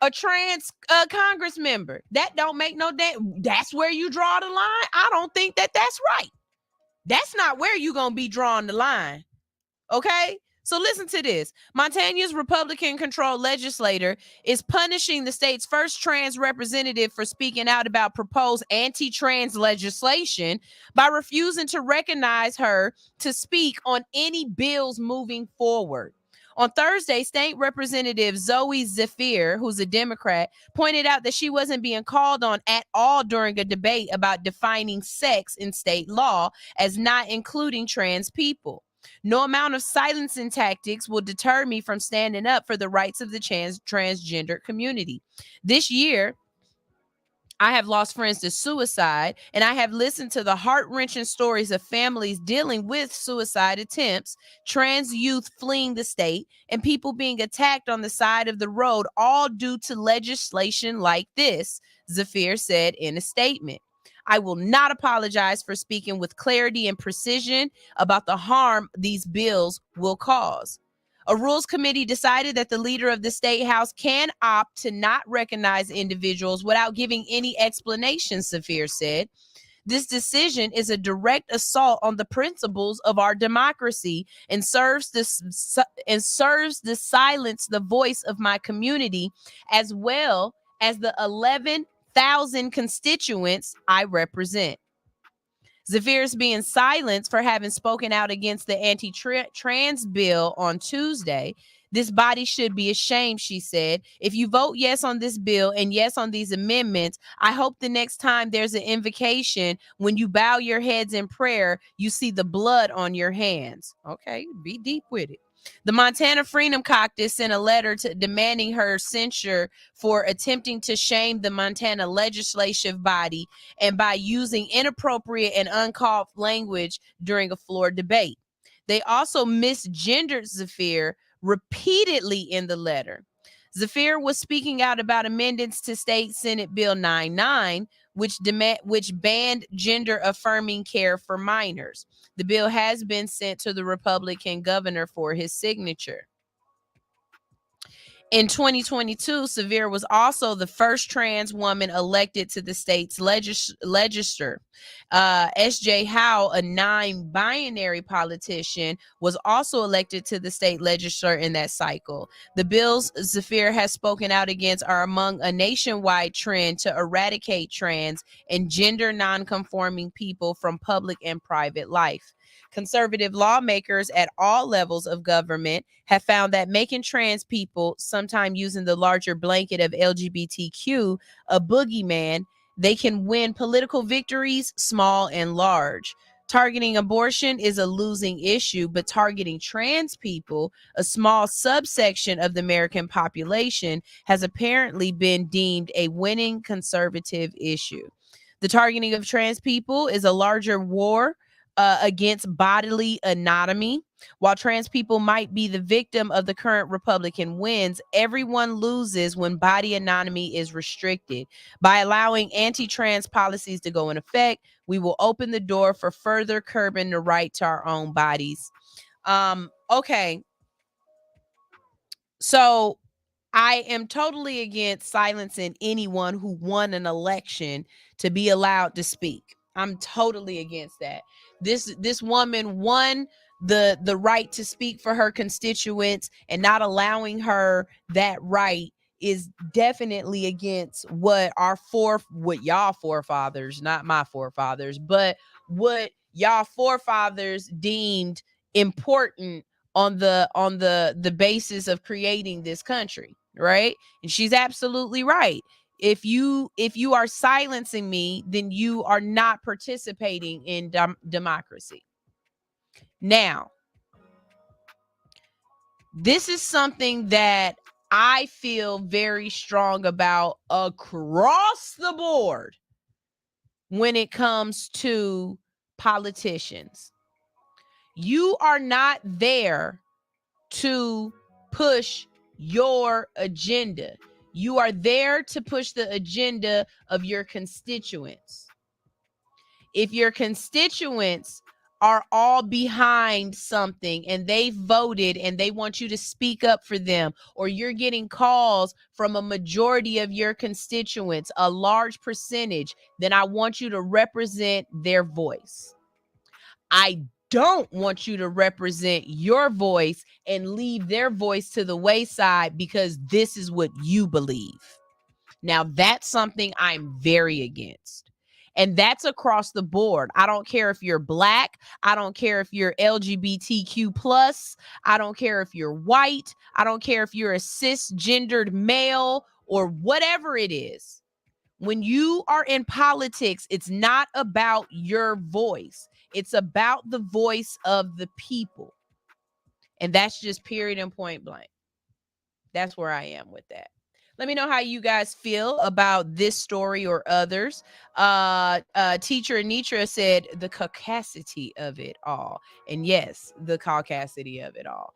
a trans Congress member. That don't make no damn. That's where you draw the line. I don't think that that's right. That's not where you gonna be drawing the line. Okay? So listen to this. Montana's Republican-controlled legislator is punishing the state's first trans representative for speaking out about proposed anti-trans legislation by refusing to recognize her to speak on any bills moving forward. On Thursday, State Representative Zoe Zephyr, who's a Democrat, pointed out that she wasn't being called on at all during a debate about defining sex in state law as not including trans people. No amount of silencing tactics will deter me from standing up for the rights of the transgender community. This year, I have lost friends to suicide, and I have listened to the heart-wrenching stories of families dealing with suicide attempts, trans youth fleeing the state, and people being attacked on the side of the road, all due to legislation like this, Zephyr said in a statement. I will not apologize for speaking with clarity and precision about the harm these bills will cause. A rules committee decided that the leader of the state house can opt to not recognize individuals without giving any explanation, Zephyr said. This decision is a direct assault on the principles of our democracy and serves to silence the voice of my community as well as the 11,000 constituents I represent. Zephyr is being silenced for having spoken out against the anti-trans bill on Tuesday. This body should be ashamed, she said. If you vote yes on this bill and yes on these amendments, I hope the next time there's an invocation, when you bow your heads in prayer, you see the blood on your hands. Okay, be deep with it. The Montana Freedom Caucus sent a letter demanding her censure for attempting to shame the Montana legislative body and by using inappropriate and uncalled language during a floor debate. They also misgendered Zephyr repeatedly in the letter. Zephyr was speaking out about amendments to State Senate Bill 99, which banned gender-affirming care for minors. The bill has been sent to the Republican governor for his signature. In 2022, Zephyr was also the first trans woman elected to the state's legislature. S.J. Howe, a non-binary politician, was also elected to the state legislature in that cycle. The bills Zephyr has spoken out against are among a nationwide trend to eradicate trans and gender non-conforming people from public and private life. Conservative lawmakers at all levels of government have found that making trans people, sometimes using the larger blanket of LGBTQ, a boogeyman, they can win political victories, small and large. Targeting abortion is a losing issue, but targeting trans people, a small subsection of the American population, has apparently been deemed a winning conservative issue. The targeting of trans people is a larger war against bodily anatomy. While trans people might be the victim of the current Republican wins, everyone loses when body anatomy is restricted. By allowing anti-trans policies to go in effect, we will open the door for further curbing the right to our own bodies. Okay. So I am totally against silencing anyone who won an election to be allowed to speak. I'm totally against that. This woman won the right to speak for her constituents, and not allowing her that right is definitely against what y'all forefathers, not my forefathers, but what y'all forefathers deemed important on the basis of creating this country, right? And she's absolutely right. If you are silencing me, then you are not participating in democracy. Now, this is something that I feel very strong about across the board when it comes to politicians. You are not there to push your agenda. You are there to push the agenda of your constituents. If your constituents are all behind something and they voted and they want you to speak up for them, or you're getting calls from a majority of your constituents, a large percentage, then I want you to represent their voice. I don't want you to represent your voice and leave their voice to the wayside because this is what you believe. Now, that's something I'm very against. And that's across the board. I don't care if you're Black. I don't care if you're LGBTQ plus. I don't care if you're white. I don't care if you're a cisgendered male or whatever it is. When you are in politics, it's not about your voice. It's about the voice of the people. And that's just period and point blank. That's where I am with that. Let me know how you guys feel about this story or others. Teacher Anitra said the caucasity of it all. And yes, the caucasity of it all.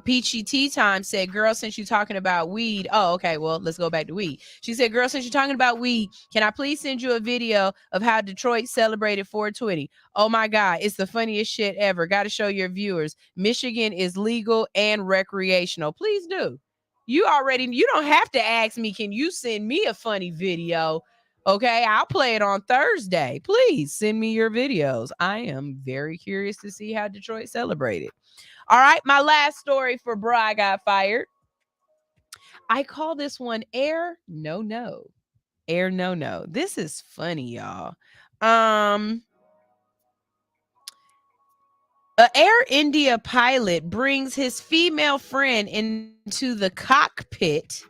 Peachy Tea Time said, girl, since you're talking about weed. Oh, okay. Well, let's go back to weed. She said, girl, since you're talking about weed, can I please send you a video of how Detroit celebrated 420? Oh my God, it's the funniest shit ever. Got to show your viewers. Michigan is legal and recreational. Please do. You don't have to ask me, can you send me a funny video? Okay, I'll play it on Thursday. Please send me your videos. I am very curious to see how Detroit celebrated. All right, my last story for Bro I Got Fired. I call this one Air No No. Air No No. This is funny, y'all. An Air India pilot brings his female friend into the cockpit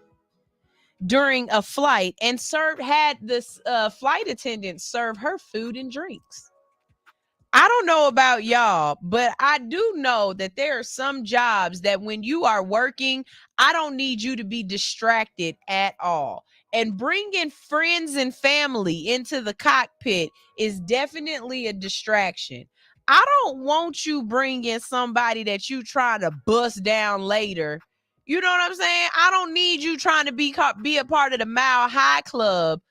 during a flight and had this flight attendant serve her food and drinks. I don't know about y'all, but I do know that there are some jobs that when you are working, I don't need you to be distracted at all. And bringing friends and family into the cockpit is definitely a distraction. I don't want you bringing somebody that you try to bust down later. You know what I'm saying? I don't need you trying to be a part of the Mile High Club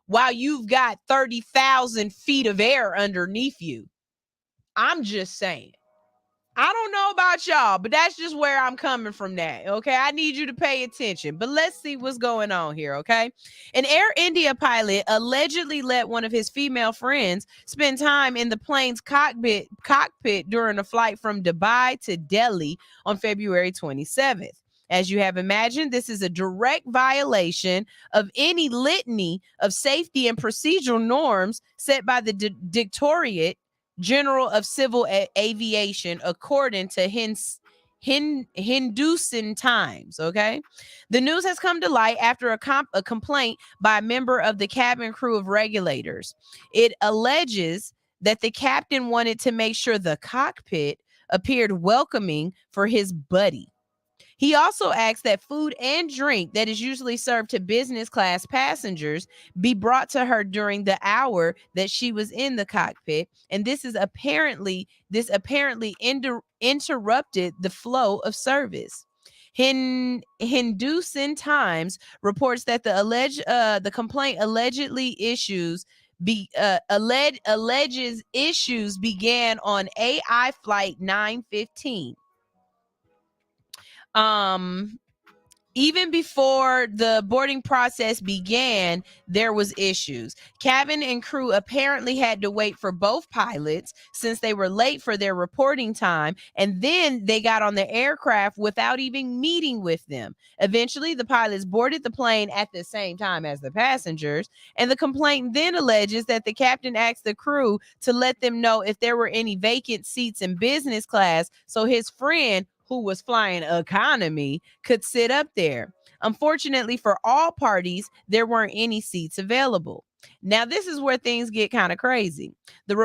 while you've got 30,000 feet of air underneath you. I'm just saying. I don't know about y'all, but that's just where I'm coming from that, okay? I need you to pay attention, but let's see what's going on here, okay? An Air India pilot allegedly let one of his female friends spend time in the plane's cockpit during a flight from Dubai to Delhi on February 27th. As you have imagined, this is a direct violation of any litany of safety and procedural norms set by the Directorate General of Civil Aviation, according to Hindustan Times. Okay, the news has come to light after a complaint by a member of the cabin crew of regulators. It alleges that the captain wanted to make sure the cockpit appeared welcoming for his buddy. He also asked that food and drink that is usually served to business class passengers be brought to her during the hour that she was in the cockpit, and this apparently interrupted the flow of service. Hindustan Times reports that the complaint alleges issues began on AI flight 915. Even before the boarding process began, there was issues. Cabin and crew apparently had to wait for both pilots since they were late for their reporting time, and then they got on the aircraft without even meeting with them. Eventually, the pilots boarded the plane at the same time as the passengers, and the complaint then alleges that the captain asked the crew to let them know if there were any vacant seats in business class so his friend, who was flying economy, could sit up there. Unfortunately for all parties, there weren't any seats available. Now, this is where things get kind of crazy. The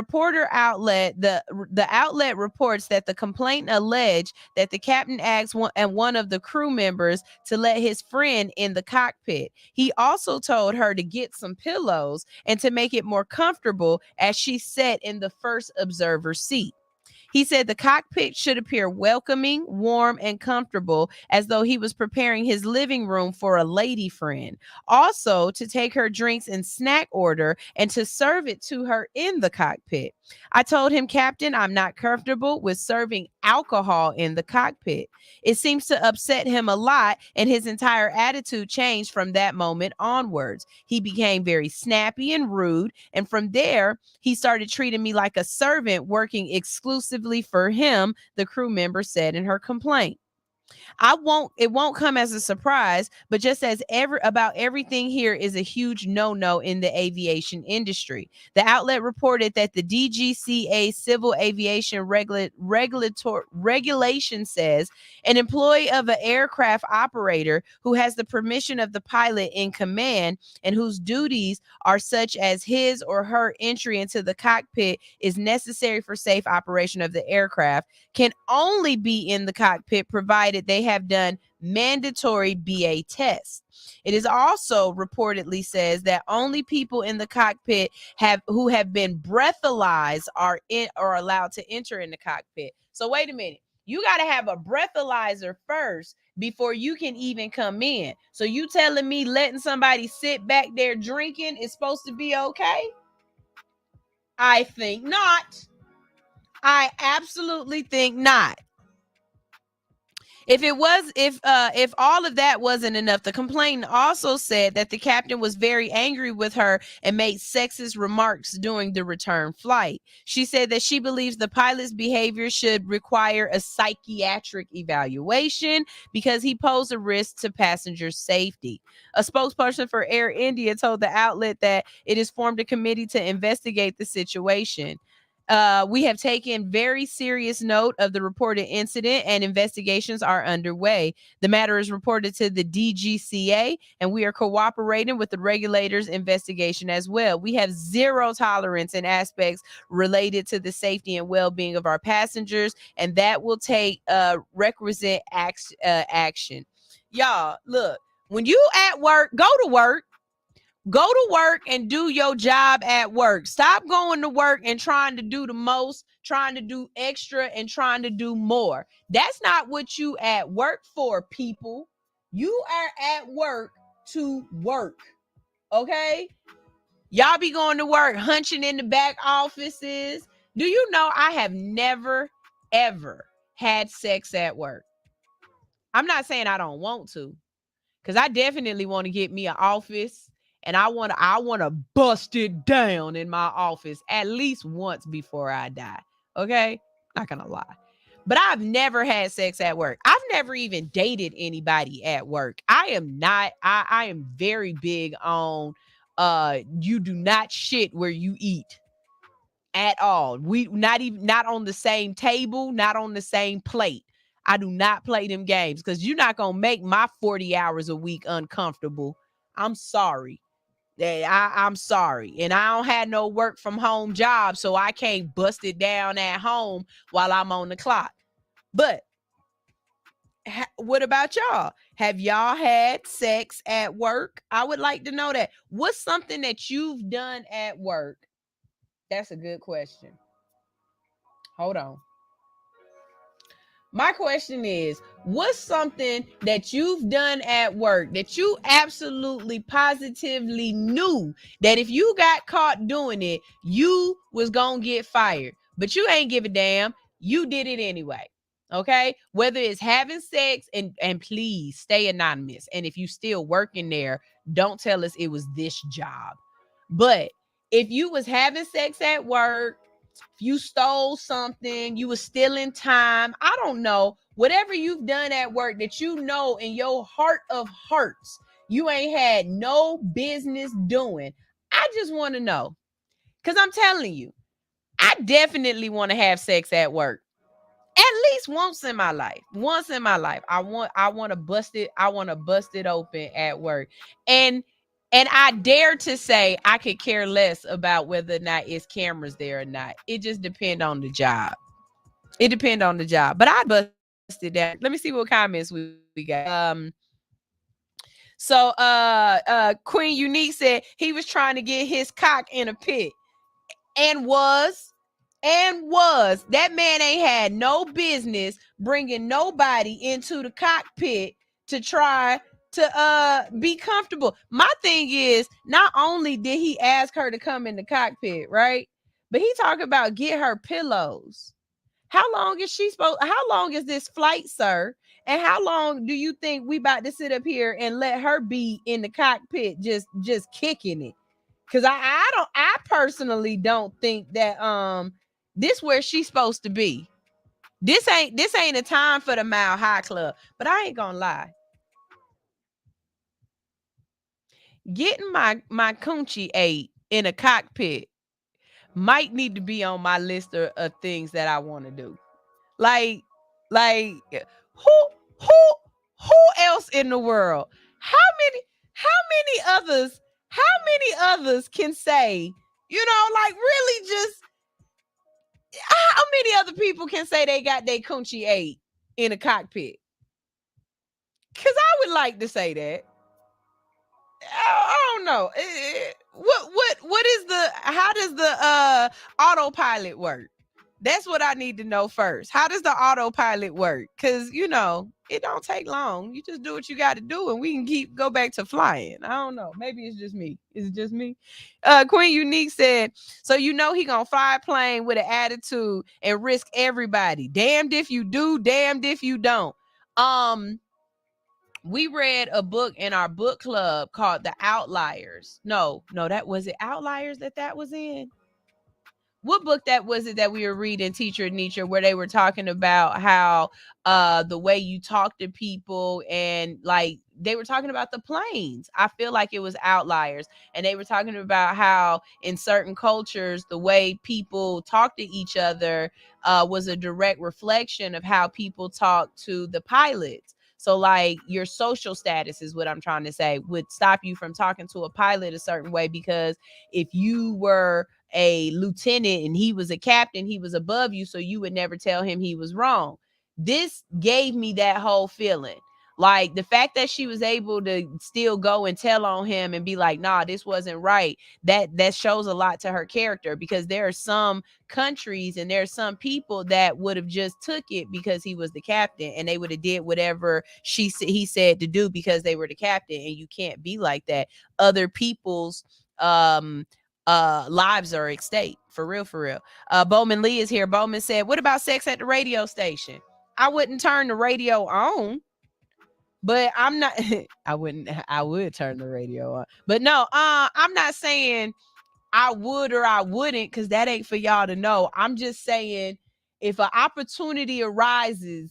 outlet reports that the complaint alleged that the captain asked one of the crew members to let his friend in the cockpit. He also told her to get some pillows and to make it more comfortable as she sat in the first observer seat. He said the cockpit should appear welcoming, warm, and comfortable, as though he was preparing his living room for a lady friend. Also, to take her drinks in snack order and to serve it to her in the cockpit. I told him, Captain, I'm not comfortable with serving alcohol in the cockpit. It seems to upset him a lot, and his entire attitude changed from that moment onwards. He became very snappy and rude, and from there, he started treating me like a servant working exclusively for him, the crew member said in her complaint. It won't come as a surprise, but just as about everything here is a huge no-no in the aviation industry. The outlet reported that the DGCA civil aviation regulation says an employee of an aircraft operator who has the permission of the pilot in command and whose duties are such as his or her entry into the cockpit is necessary for safe operation of the aircraft can only be in the cockpit provided they have done mandatory BA tests. It is also reportedly says that only people in the cockpit who have been breathalyzed are allowed to enter in the cockpit. So wait a minute. You got to have a breathalyzer first before you can even come in. So you telling me letting somebody sit back there drinking is supposed to be okay? I think not. I absolutely think not. If all of that wasn't enough, the complainant also said that the captain was very angry with her and made sexist remarks during the return flight. She said that she believes the pilot's behavior should require a psychiatric evaluation because he posed a risk to passenger safety. A spokesperson for Air India told the outlet that it has formed a committee to investigate the situation. We have taken very serious note of the reported incident and investigations are underway. The matter is reported to the DGCA and we are cooperating with the regulators' investigation as well. We have zero tolerance in aspects related to the safety and well-being of our passengers, and that will take requisite action. Y'all, look, when you at work, go to work. Go to work and do your job at work. Stop going to work and trying to do the most, trying to do extra and trying to do more. That's not what you at work for, people. You are at work to work. Okay? Y'all be going to work hunching in the back offices. Do you know I have never, ever had sex at work? I'm not saying I don't want to, because I definitely want to get me an office. And I want to bust it down in my office at least once before I die. Okay? Not gonna lie. But I've never had sex at work. I've never even dated anybody at work. I am very big on you do not shit where you eat at all. We not on the same table, not on the same plate. I do not play them games because you're not gonna make my 40 hours a week uncomfortable. I'm sorry. I'm sorry. And I don't have no work from home job, so I can't bust it down at home while I'm on the clock. But what about y'all? Have y'all had sex at work? I would like to know that. What's something that you've done at work? That's a good question. Hold on. My question is, what's something that you've done at work that you absolutely positively knew that if you got caught doing it, you was gonna get fired, but you ain't give a damn. You did it anyway. Okay? Whether it's having sex, and please stay anonymous. And if you still working there, don't tell us it was this job. But if you was having sex at work, if you stole something, you were stealing time, I don't know, whatever you've done at work that you know in your heart of hearts you ain't had no business doing, I just want to know. Because I'm telling you, I definitely want to have sex at work. At least once in my life. Once in my life. I want to bust it. I want to bust it open at work. And I dare to say I could care less about whether or not it's cameras there or not. It just depends on the job. It depends on the job. But I bust it down. Let me see what comments we got. So Queen Unique said he was trying to get his cock in a pit and was and was. That man ain't had no business bringing nobody into the cockpit to try to be comfortable. My thing is, not only did he ask her to come in the cockpit, right? But he talked about get her pillows. How long is this flight, sir? And how long do you think we about to sit up here and let her be in the cockpit just kicking it? Because I personally don't think that this where she's supposed to be. This ain't a time for the Mile High Club. But I ain't gonna lie. Getting my coochie ate in a cockpit might need to be on my list of things that I want to do. Like who else in the world? How many others can say, like really just how many other people can say they got their coochie ate in a cockpit? Cause I would like to say that. I don't know. How does the autopilot work? That's what I need to know first. How does the autopilot work? Because it don't take long. You just do what you got to do, and we can go back to flying. I don't know. Maybe it's just me. Is it just me? Queen Unique said, so he gonna fly a plane with an attitude and risk everybody. Damned if you do, damned if you don't. We read a book in our book club called The Outliers. No, that was it. Outliers that was in. What book that was it that we were reading, Teacher Nietzsche, where they were talking about how the way you talk to people, and like they were talking about the planes. I feel like it was Outliers. And they were talking about how in certain cultures, the way people talk to each other was a direct reflection of how people talk to the pilots. So like your social status is what I'm trying to say would stop you from talking to a pilot a certain way, because if you were a lieutenant and he was a captain, he was above you, so you would never tell him he was wrong. This gave me that whole feeling. Like the fact that she was able to still go and tell on him and be like, nah, this wasn't right. That shows a lot to her character, because there are some countries and there are some people that would have just took it because he was the captain, and they would have did whatever he said to do because they were the captain. And you can't be like that. Other people's lives are at stake. For real. Bowman Lee is here. Bowman said, what about sex at the radio station? I wouldn't turn the radio on. But I'm not, I would turn the radio on. But no, I'm not saying I would or I wouldn't, because that ain't for y'all to know. I'm just saying if an opportunity arises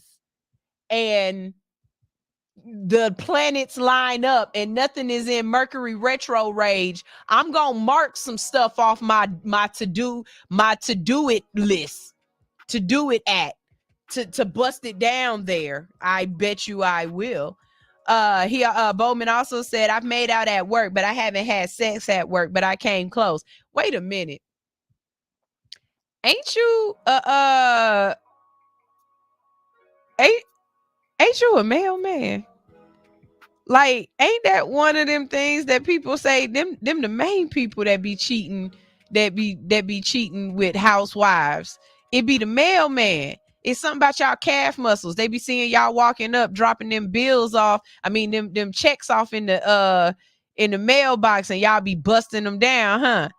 and the planets line up and nothing is in Mercury retrograde, I'm gonna mark some stuff off my to-do it list, to do it at, to bust it down there. I bet you I will. Bowman also said, I've made out at work, but I haven't had sex at work, but I came close. Wait a minute. Ain't you ain't you a mailman? Like, ain't that one of them things that people say them the main people that be cheating, that be cheating with housewives? It be the mailman. It's something about y'all calf muscles. They be seeing y'all walking up, dropping them bills off. I mean, them checks off in the mailbox, and y'all be busting them down,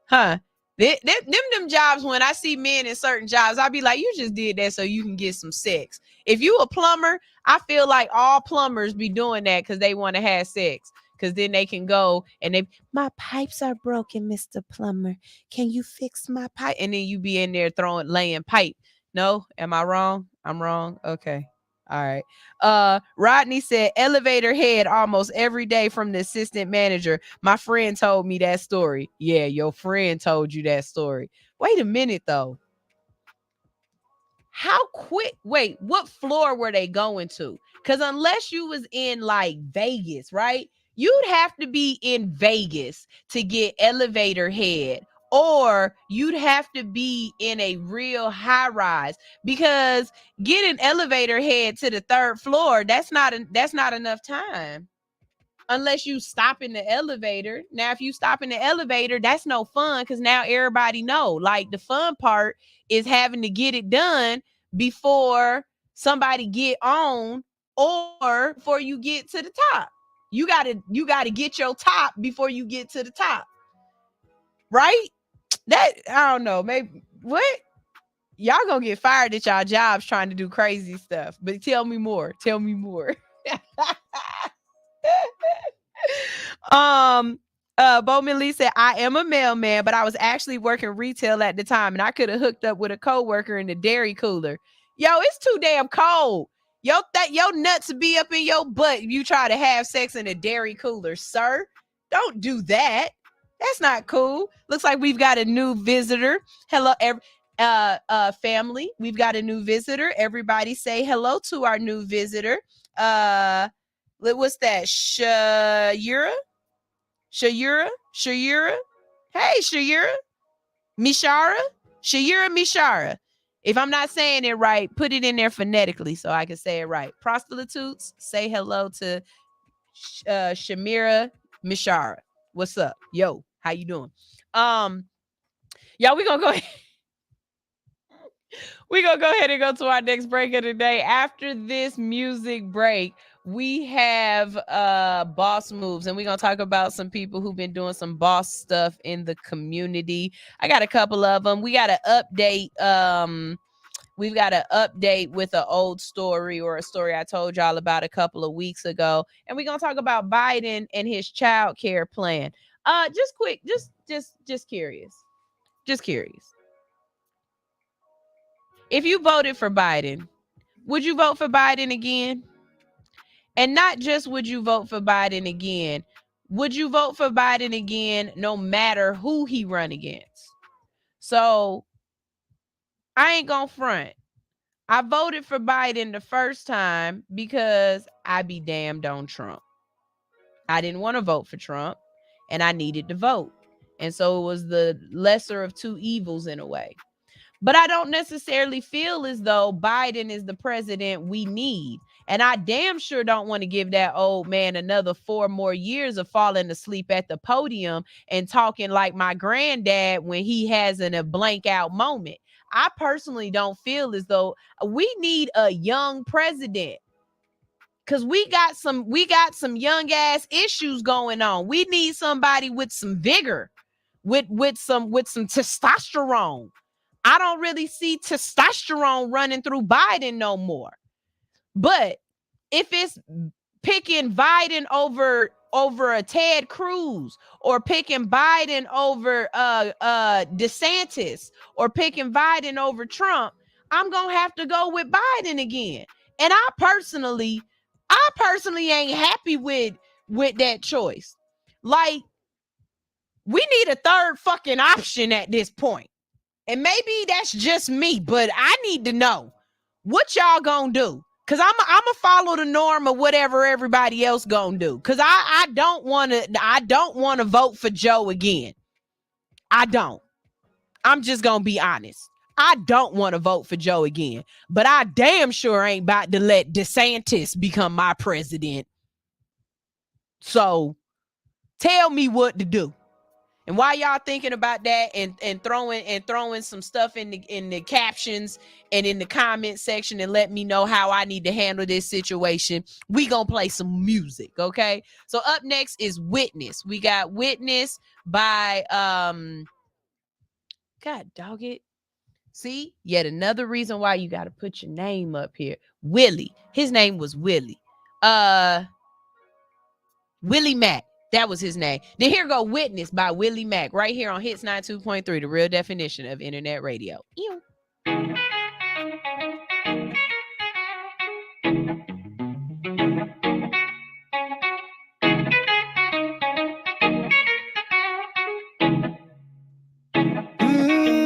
huh? Them jobs, when I see men in certain jobs, I be like, you just did that so you can get some sex. If you a plumber, I feel like all plumbers be doing that because they want to have sex. Because then they can go and my pipes are broken, Mr. Plumber. Can you fix my pipe? And then you be in there laying pipe. No, am I wrong? I'm wrong. Okay. All right. Rodney said elevator head almost every day from the assistant manager. My friend told me that story. Yeah, your friend told you that story. Wait a minute though. How quick? Wait, what floor were they going to? Because unless you was in like Vegas, right? You'd have to be in Vegas to get elevator head, or you'd have to be in a real high rise, because getting elevator head to the third floor, that's not enough time. unless you stop in the elevator. Now, if you stop in the elevator, that's no fun because now everybody know. Like the fun part is having to get it done before somebody get on or before you get to the top. You gotta get your top before you get to the top. Right? That I don't know. Maybe what? Y'all gonna get fired at y'all jobs trying to do crazy stuff. But tell me more. Tell me more. Bowman Lee said, I am a mailman, but I was actually working retail at the time, and I could have hooked up with a coworker in the dairy cooler. Yo, it's too damn cold. Your nuts be up in your butt if you try to have sex in a dairy cooler, sir. Don't do that. That's not cool. Looks like we've got a new visitor. Hello, family. We've got a new visitor. Everybody say hello to our new visitor. What's that? Shayura? Hey, Shayura. Mishara. If I'm not saying it right, put it in there phonetically so I can say it right. Prostitutes, say hello to Shamira Mishara. What's up? Yo, how you doing? Y'all, we're gonna go ahead. We're gonna go ahead and go to our next break of the day. After this music break, we have boss moves, and we're gonna talk about some people who've been doing some boss stuff in the community. I got a couple of them. We got to update. We've got to update with an old story or a story I told y'all about a couple of weeks ago, and we're gonna talk about Biden and his child care plan. Just quick, just curious. If you voted for Biden, would you vote for Biden again? And not just would you vote for Biden again, would you vote for Biden again no matter who he run against? So I ain't gonna front. I voted for Biden the first time because I be damned on Trump. I didn't want to vote for Trump and I needed to vote. And so it was the lesser of two evils in a way. But I don't necessarily feel as though Biden is the president we need. And I damn sure don't want to give that old man another 4 more years of falling asleep at the podium and talking like my granddad when he has a blank out moment. I personally don't feel as though we need a young president. Cause we got some young ass issues going on. We need somebody with some vigor, with some testosterone. I don't really see testosterone running through Biden no more. But if it's picking Biden over a Ted Cruz, or picking Biden over DeSantis, or picking Biden over Trump, I'm gonna have to go with Biden again. And I personally ain't happy with that choice. Like, we need a third fucking option at this point. And maybe that's just me, but I need to know what y'all gonna do. Cause I'm gonna follow the norm of whatever everybody else gonna do. Cause I don't wanna vote for Joe again. I don't. I'm just gonna be honest. I don't want to vote for Joe again. But I damn sure ain't about to let DeSantis become my president. So tell me what to do. And while y'all thinking about that and throwing some stuff in the captions and in the comment section and let me know how I need to handle this situation, we gonna play some music, okay? So up next is Witness. We got Witness by God dog it. See, yet another reason why you got to put your name up here. Willie. His name was Willie. Willie Mack. That was his name. Then here go Witness by Willie Mack right here on Hits 92.3, the real definition of internet radio. Ew.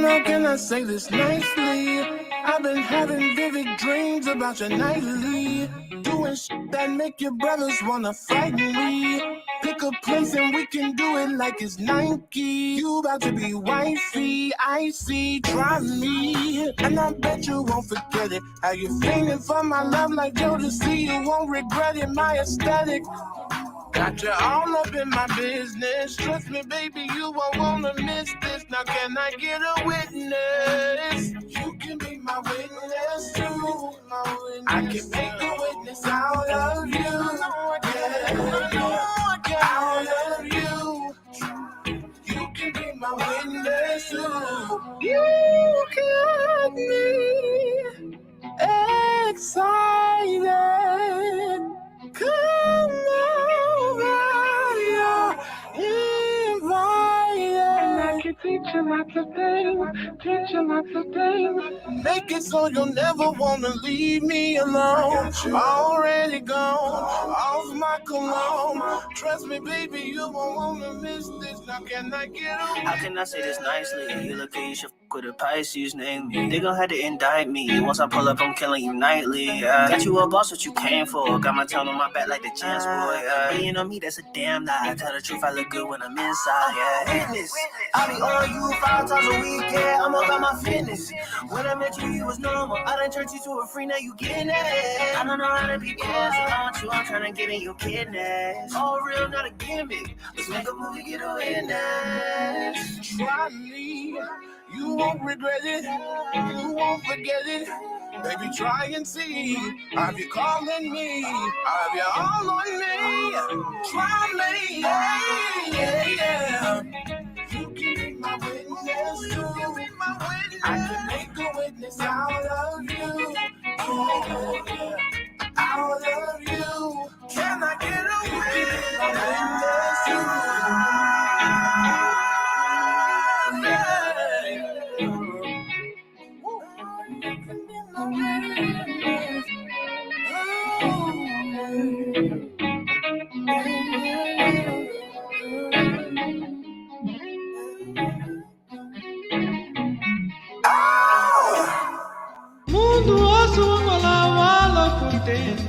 How can I say this nicely? I've been having vivid dreams about you nightly. Doing shit that make your brothers wanna fight me. Pick a place and we can do it like it's Nike. You about to be wifey, I see, try me. And I bet you won't forget it. How you feeling for my love like Joe to see you won't regret it. My aesthetic Got you all up in my business. Trust me, baby, you won't wanna miss this. Now can I get a witness? You can be my witness too. I can make a witness out of you. Out of you. You can be my witness too. You got me excited. Come over, you're invited. And I can teach you lots of things. Make it so you'll never wanna leave me alone. Already gone, off my cologne. Trust me, baby, you won't wanna miss this. Now can I get away? How can I say this nicely? You look like you should fuck with a Pisces name. They gon' have to indict me. Once I pull up, I'm killing you nightly. Got you a boss, what you came for. Got my tongue on my back like the chance boy. Being on me, that's a damn lie. Tell the truth, I look good when I'm inside. Witness, I be on you 5 times a week. Yeah, I'm about my fitness. When I met you, you was normal. I done turned you to a free, now you getting it. I don't know how to be bossy. I want you, I'm trying to get in your kidneys. All real, not a gimmick. Let's make a movie, get a witness. Try me, you won't regret it. You won't forget it. Baby, try and see. I be calling me. I be all on me. Try me, yeah. You can be my witness. You can be my witness. I can make a witness out of you. Out of you. Can I get a witness? Mundo osso wala wala contento.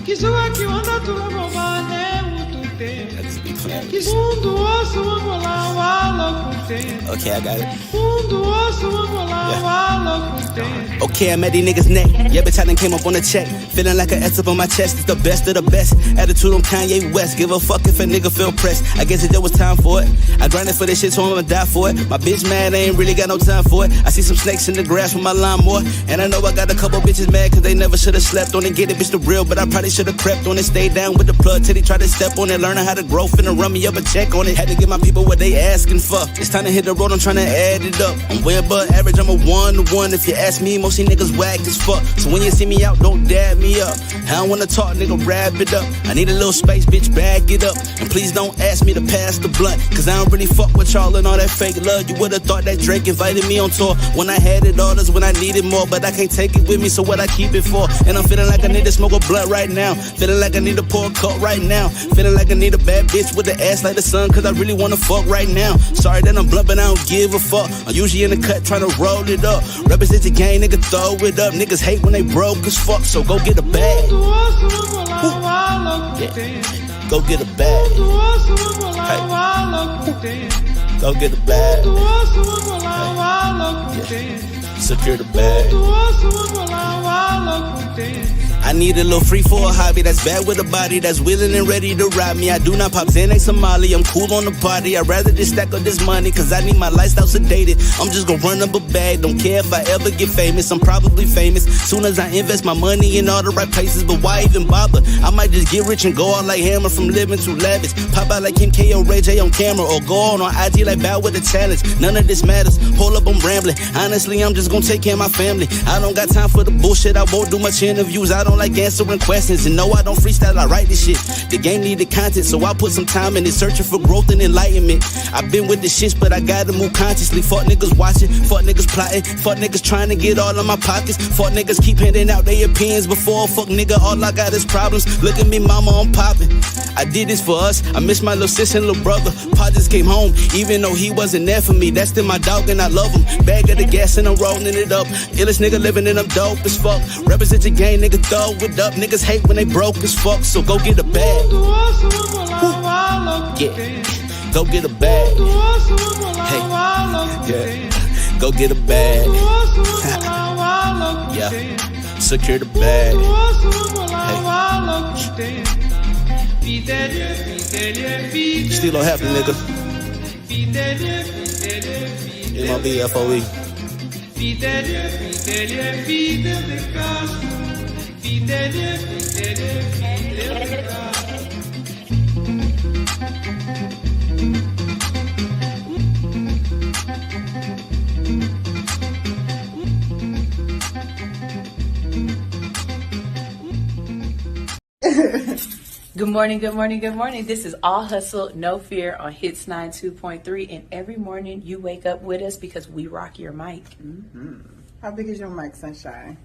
Kisua que onda tu romane utute. Mundo osso wala wala contento. Okay, I got it. Mundo osso wala wala contento. Okay, I'm at these niggas' neck. Yeah, bitch, I done came up on a check. Feeling like an S up on my chest. It's the best of the best. Attitude on Kanye West. Give a fuck if a nigga feel pressed. I guess it was time for it. I grinded for this shit, so I'ma die for it. My bitch mad, I ain't really got no time for it. I see some snakes in the grass with my lawnmower. And I know I got a couple bitches mad cause they never should've slept on it. Get it, bitch, the real, but I probably should've crept on it. Stayed down with the plug till they try to step on it. Learning how to grow, finna run me up a check on it. Had to give my people what they asking for. It's time to hit the road, I'm trying to add it up. I'm way above average, I'm a 1-to-1. If you ask me, most of these niggas whack as fuck. So when you see me out, don't dab me up. I don't wanna talk, nigga, wrap it up. I need a little space, bitch, bag it up. And please don't ask me to pass the blunt, cause I don't really fuck with y'all and all that fake love. You would've thought that Drake invited me on tour. When I had it all, that's when I needed more. But I can't take it with me, so what I keep it for? And I'm feeling like I need to smoke a blunt right now. Feeling like I need to pour a cup right now. Feeling like I need a bad bitch with the ass like the sun, cause I really wanna fuck right now. Sorry that I'm blunt, but I don't give a fuck. I'm usually in the cut trying to roll it up. Represent the game, nigga, throw it up. Niggas hate when they broke as fuck, so go get a bag. Yeah. Go get a bag. Hey. Go get a bag. Hey. Yeah. Secure the bag. I need a little free for a hobby that's bad with a body that's willing and ready to ride me. I do not pop Xanax Somali, I'm cool on the party. I'd rather just stack up this money, cause I need my lifestyle sedated. I'm just gonna run up a bag, don't care if I ever get famous. I'm probably famous soon as I invest my money in all the right places. But why even bother? I might just get rich and go out like Hammer from living too lavish. Pop out like Kim K or Ray J on camera, or go on IG like Bow with a challenge. None of this matters, hold up, I'm rambling. Honestly, I'm just gonna take care of my family. I don't got time for the bullshit, I won't do much interviews. I don't like answering questions, and no, I don't freestyle, I write this shit. The game needed content, so I put some time in it, searching for growth and enlightenment. I've been with the shits, but I gotta move consciously. Fuck niggas watching, fuck niggas plotting, fuck niggas trying to get all of my pockets. Fuck niggas keep handing out their opinions before. Fuck nigga, all I got is problems. Look at me, mama, I'm popping. I did this for us, I miss my little sis and little brother. Pa just came home, even though he wasn't there for me. That's still my dog and I love him. Bag of the gas and I'm rolling it up. Illest nigga living and I'm dope as fuck. Represent your game, nigga, throw it up. Niggas hate when they broke as fuck, so go get a bag. Yeah, go get a bag. Hey, yeah, go get a bag. Yeah, secure the bag. Hey. Still don't happen, nigga. MLB FOE. Good morning, good morning, good morning. This is All Hustle, No Fear on Hits 92.3. And every morning you wake up with us because we rock your mic. Mm-hmm. How big is your mic, Sunshine?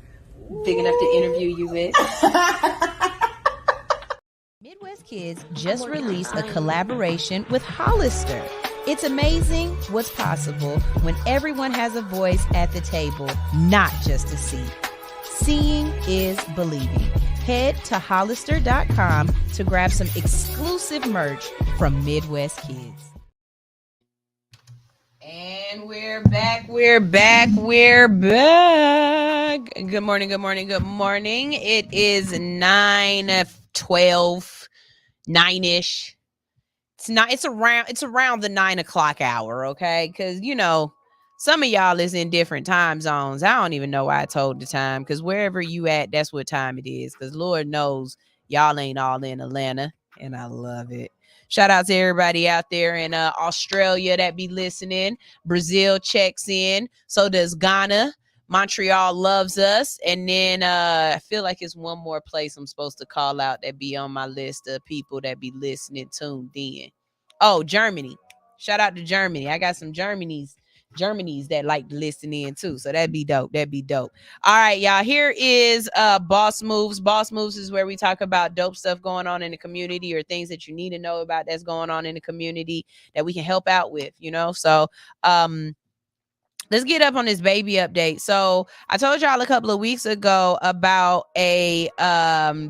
Big enough to interview you with. Midwest Kids just released a collaboration with Hollister. It's amazing what's possible when everyone has a voice at the table, not just a seat. Seeing is believing. Head to Hollister.com to grab some exclusive merch from Midwest Kids. And we're back. Good morning, good morning, good morning. It is 9:12, 9-ish. It's around the 9 o'clock hour, okay? Because, you know, some of y'all is in different time zones. I don't even know why I told the time, because wherever you at, that's what time it is. Because Lord knows y'all ain't all in Atlanta, and I love it. Shout out to everybody out there in Australia that be listening. Brazil checks in. So does Ghana. Montreal loves us. And then I feel like it's one more place I'm supposed to call out that be on my list of people that be listening, tuned in. Oh, Germany. Shout out to Germany. I got some Germanys that like to listen in too. So that'd be dope. All right, y'all. Here is Boss Moves. Boss Moves is where we talk about dope stuff going on in the community or things that you need to know about that's going on in the community that we can help out with, you know. So let's get up on this baby update. So I told y'all a couple of weeks ago about a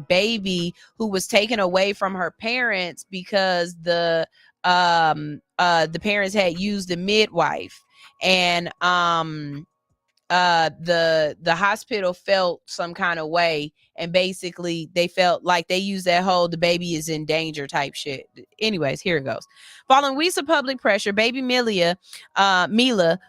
baby who was taken away from her parents because the parents had used a midwife, and the hospital felt some kind of way, and basically they felt like they used that whole "the baby is in danger" type shit. Anyways, here it goes. Following weeks of public pressure, baby Mila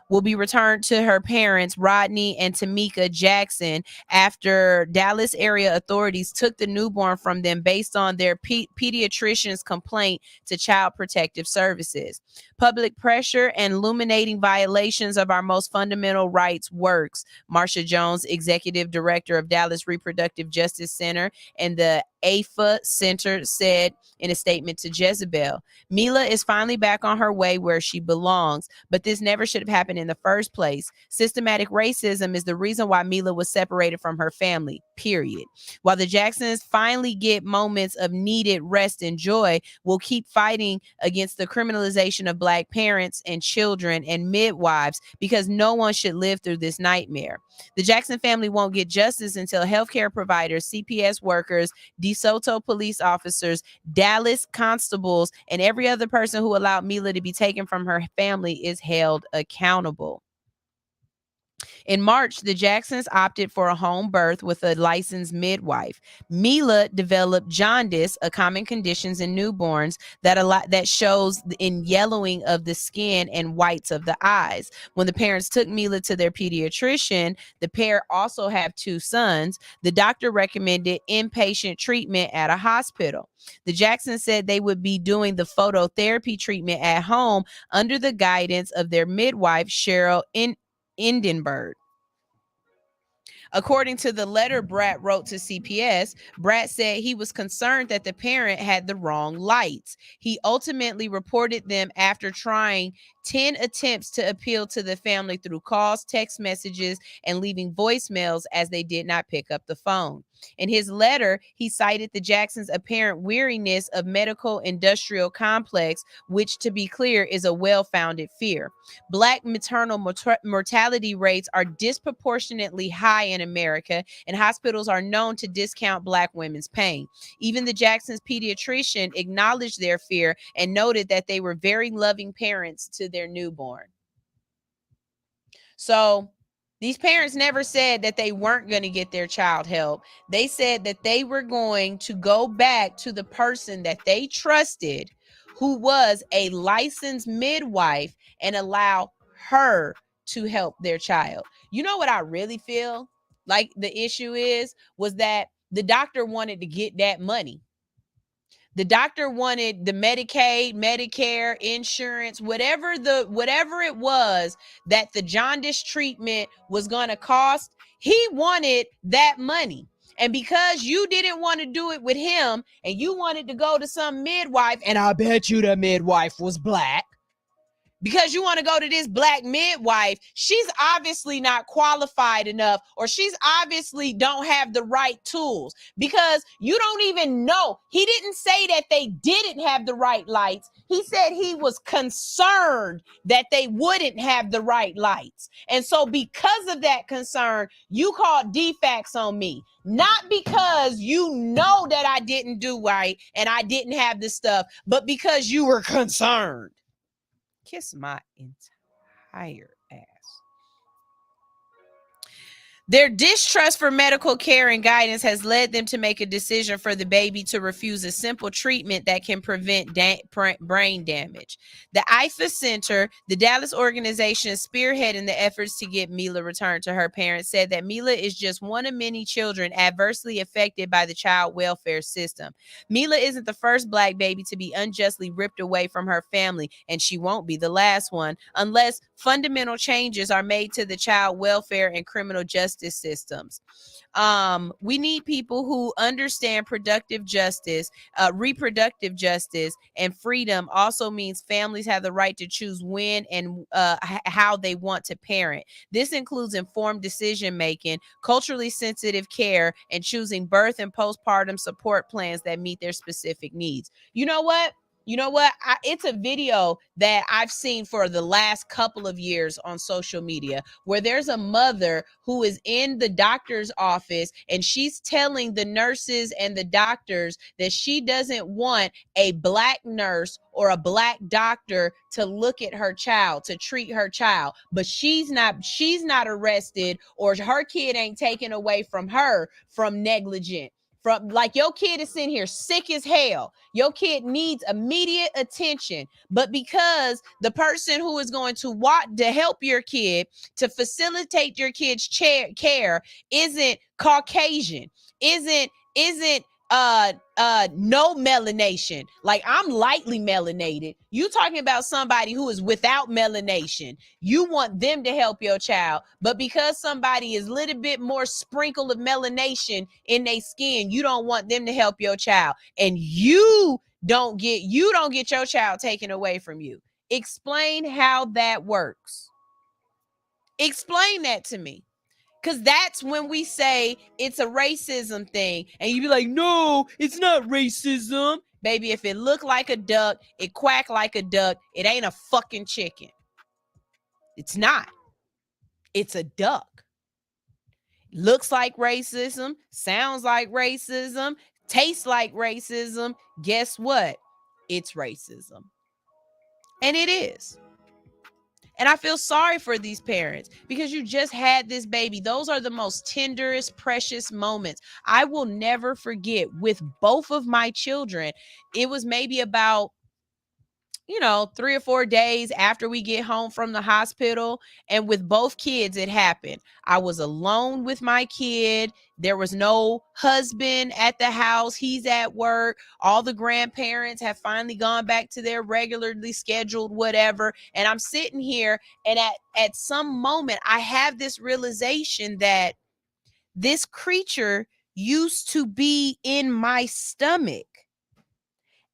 will be returned to her parents, Rodney and Tamika Jackson, after Dallas area authorities took the newborn from them based on their pediatrician's complaint to Child Protective Services. Public pressure and illuminating violations of our most fundamental rights works, Marsha Jones, executive director of Dallas Reproductive Justice Center and the AFA Center, said in a statement to Jezebel. Mila is finally back on her way where she belongs, but this never should have happened in the first place. Systematic racism is the reason why Mila was separated from her family, period. While the Jacksons finally get moments of needed rest and joy, we'll keep fighting against the criminalization of Black parents and children and midwives, because no one should live through this nightmare. The Jackson family won't get justice until healthcare providers, CPS workers, DeSoto police officers, Dallas constables, and every other person who allowed Mila to be taken from her family is held accountable. In March, the Jacksons opted for a home birth with a licensed midwife. Mila developed jaundice, a common condition in newborns that shows in yellowing of the skin and whites of the eyes. When the parents took Mila to their pediatrician, the pair also have 2 sons. The doctor recommended inpatient treatment at a hospital. The Jacksons said they would be doing the phototherapy treatment at home under the guidance of their midwife, Cheryl Indenberg. According to the letter Brat wrote to CPS, Brat said he was concerned that the parent had the wrong lights. He ultimately reported them after trying 10 attempts to appeal to the family through calls, text messages, and leaving voicemails, as they did not pick up the phone. In his letter, he cited the Jacksons' apparent weariness of medical industrial complex, which, to be clear, is a well-founded fear. Black maternal mortality rates are disproportionately high in America, and hospitals are known to discount Black women's pain. Even the Jacksons' pediatrician acknowledged their fear and noted that they were very loving parents to their newborn. So These parents never said that they weren't going to get their child help. They said that they were going to go back to the person that they trusted, who was a licensed midwife, and allow her to help their child. You know what I really feel like the issue was that the doctor wanted to get that money. The doctor wanted the Medicaid, Medicare, insurance, whatever it was that the jaundice treatment was going to cost. He wanted that money. And because you didn't want to do it with him and you wanted to go to some midwife, and I bet you the midwife was black, because you want to go to this black midwife, she's obviously not qualified enough, or she's obviously don't have the right tools, because you don't even know. He didn't say that they didn't have the right lights. He said he was concerned that they wouldn't have the right lights. And so because of that concern, you called defects on me, not because you know that I didn't do right and I didn't have this stuff, but because you were concerned. Kiss my entire ass. Their distrust for medical care and guidance has led them to make a decision for the baby to refuse a simple treatment that can prevent brain damage. The IFA Center, the Dallas organization spearheading the efforts to get Mila returned to her parents, said that Mila is just one of many children adversely affected by the child welfare system. Mila isn't the first black baby to be unjustly ripped away from her family, and she won't be the last one unless fundamental changes are made to the child welfare and criminal justice systems. We need people who understand reproductive justice, and freedom also means families have the right to choose when and how they want to parent. This includes informed decision making, culturally sensitive care, and choosing birth and postpartum support plans that meet their specific needs. You know what? It's a video that I've seen for the last couple of years on social media where there's a mother who is in the doctor's office and she's telling the nurses and the doctors that she doesn't want a black nurse or a black doctor to look at her child, to treat her child, but she's not arrested, or her kid ain't taken away from her from negligent. From, like, your kid is sitting here sick as hell. Your kid needs immediate attention. But because the person who is going to help your kid, to facilitate your kid's care isn't Caucasian, isn't no melanation. Like, I'm lightly melanated. You talking about somebody who is without melanation. You want them to help your child, but because somebody is a little bit more sprinkle of melanation in their skin, you don't want them to help your child, and you don't get your child taken away from you. Explain how that works. Explain that to me. Because that's when we say it's a racism thing. And you be like, no, it's not racism. Baby, if it look like a duck, it quack like a duck, it ain't a fucking chicken. It's not. It's a duck. Looks like racism, sounds like racism, tastes like racism. Guess what? It's racism. And it is. And I feel sorry for these parents because you just had this baby. Those are the most tenderest, precious moments. I will never forget with both of my children. It was maybe about 3 or 4 days after we get home from the hospital. And with both kids, it happened. I was alone with my kid. There was no husband at the house. He's at work. All the grandparents have finally gone back to their regularly scheduled whatever. And I'm sitting here, and at some moment, I have this realization that this creature used to be in my stomach.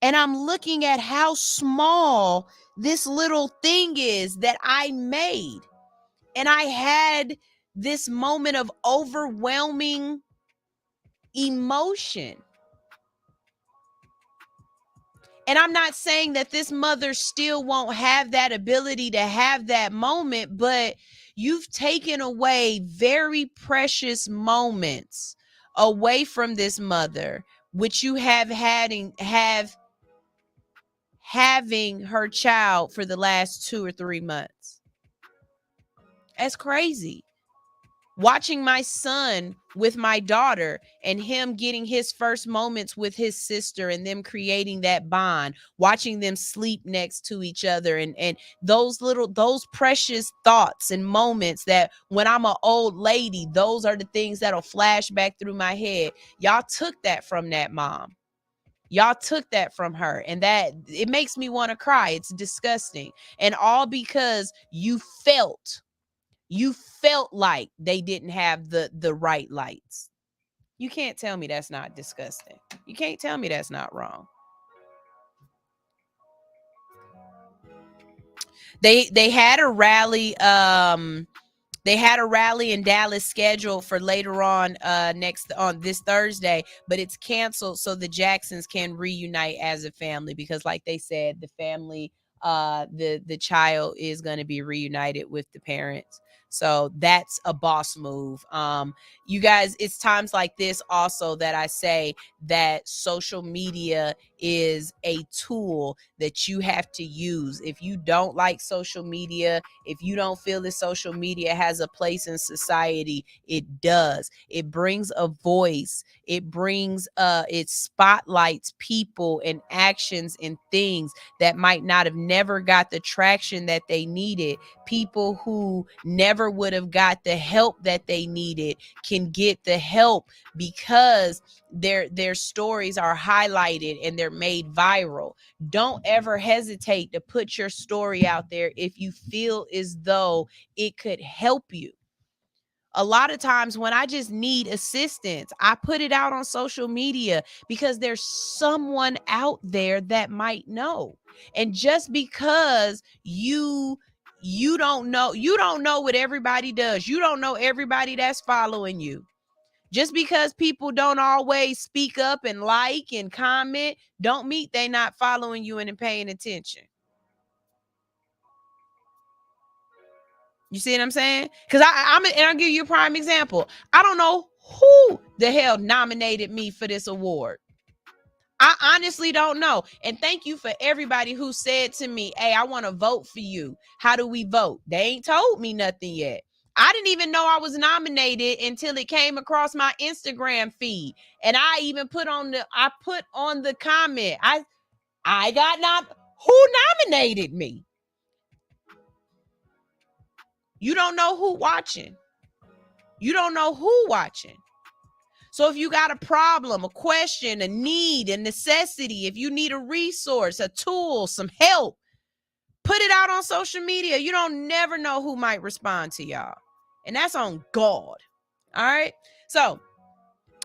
And I'm looking at how small this little thing is that I made. And I had this moment of overwhelming emotion. And I'm not saying that this mother still won't have that ability to have that moment, but you've taken away very precious moments away from this mother, which you have having her child for the last 2 or 3 months. That's crazy. Watching my son with my daughter and him getting his first moments with his sister and them creating that bond, watching them sleep next to each other, and those precious thoughts and moments that when I'm an old lady, those are the things that'll flash back through my head. Y'all took that from that mom. Y'all took that from her, and that it makes me want to cry. It's disgusting. And all because you felt like they didn't have the right lights. You can't tell me that's not disgusting. You can't tell me that's not wrong. They had a rally in Dallas scheduled for later on this Thursday, but it's canceled so the Jacksons can reunite as a family, because like they said, the family, the child is going to be reunited with the parents. So that's a boss move. You guys, it's times like this also that I say that social media is a tool that you have to use. If you don't like social media, if you don't feel that social media has a place in society, it does. It brings a voice. It brings it spotlights people and actions and things that might not have never got the traction that they needed. People who never would have got the help that they needed can get the help because their stories are highlighted and they're made viral. Don't ever hesitate to put your story out there if you feel as though it could help you. A lot of times when I just need assistance, I put it out on social media because there's someone out there that might know. And just because you don't know what everybody does. You don't know everybody that's following you. Just because people don't always speak up and like and comment, don't mean they not following you and paying attention. You see what I'm saying? Because I'll give you a prime example. I don't know who the hell nominated me for this award. I honestly don't know. And thank you for everybody who said to me, hey, I want to vote for you. How do we vote? They ain't told me nothing yet. I didn't even know I was nominated until it came across my Instagram feed. And I even put on the comment. I got who nominated me? You don't know who watching. You don't know who watching. So if you got a problem, a question, a need, a necessity, if you need a resource, a tool, some help, put it out on social media. You don't never know who might respond to y'all. And that's on God. All right. So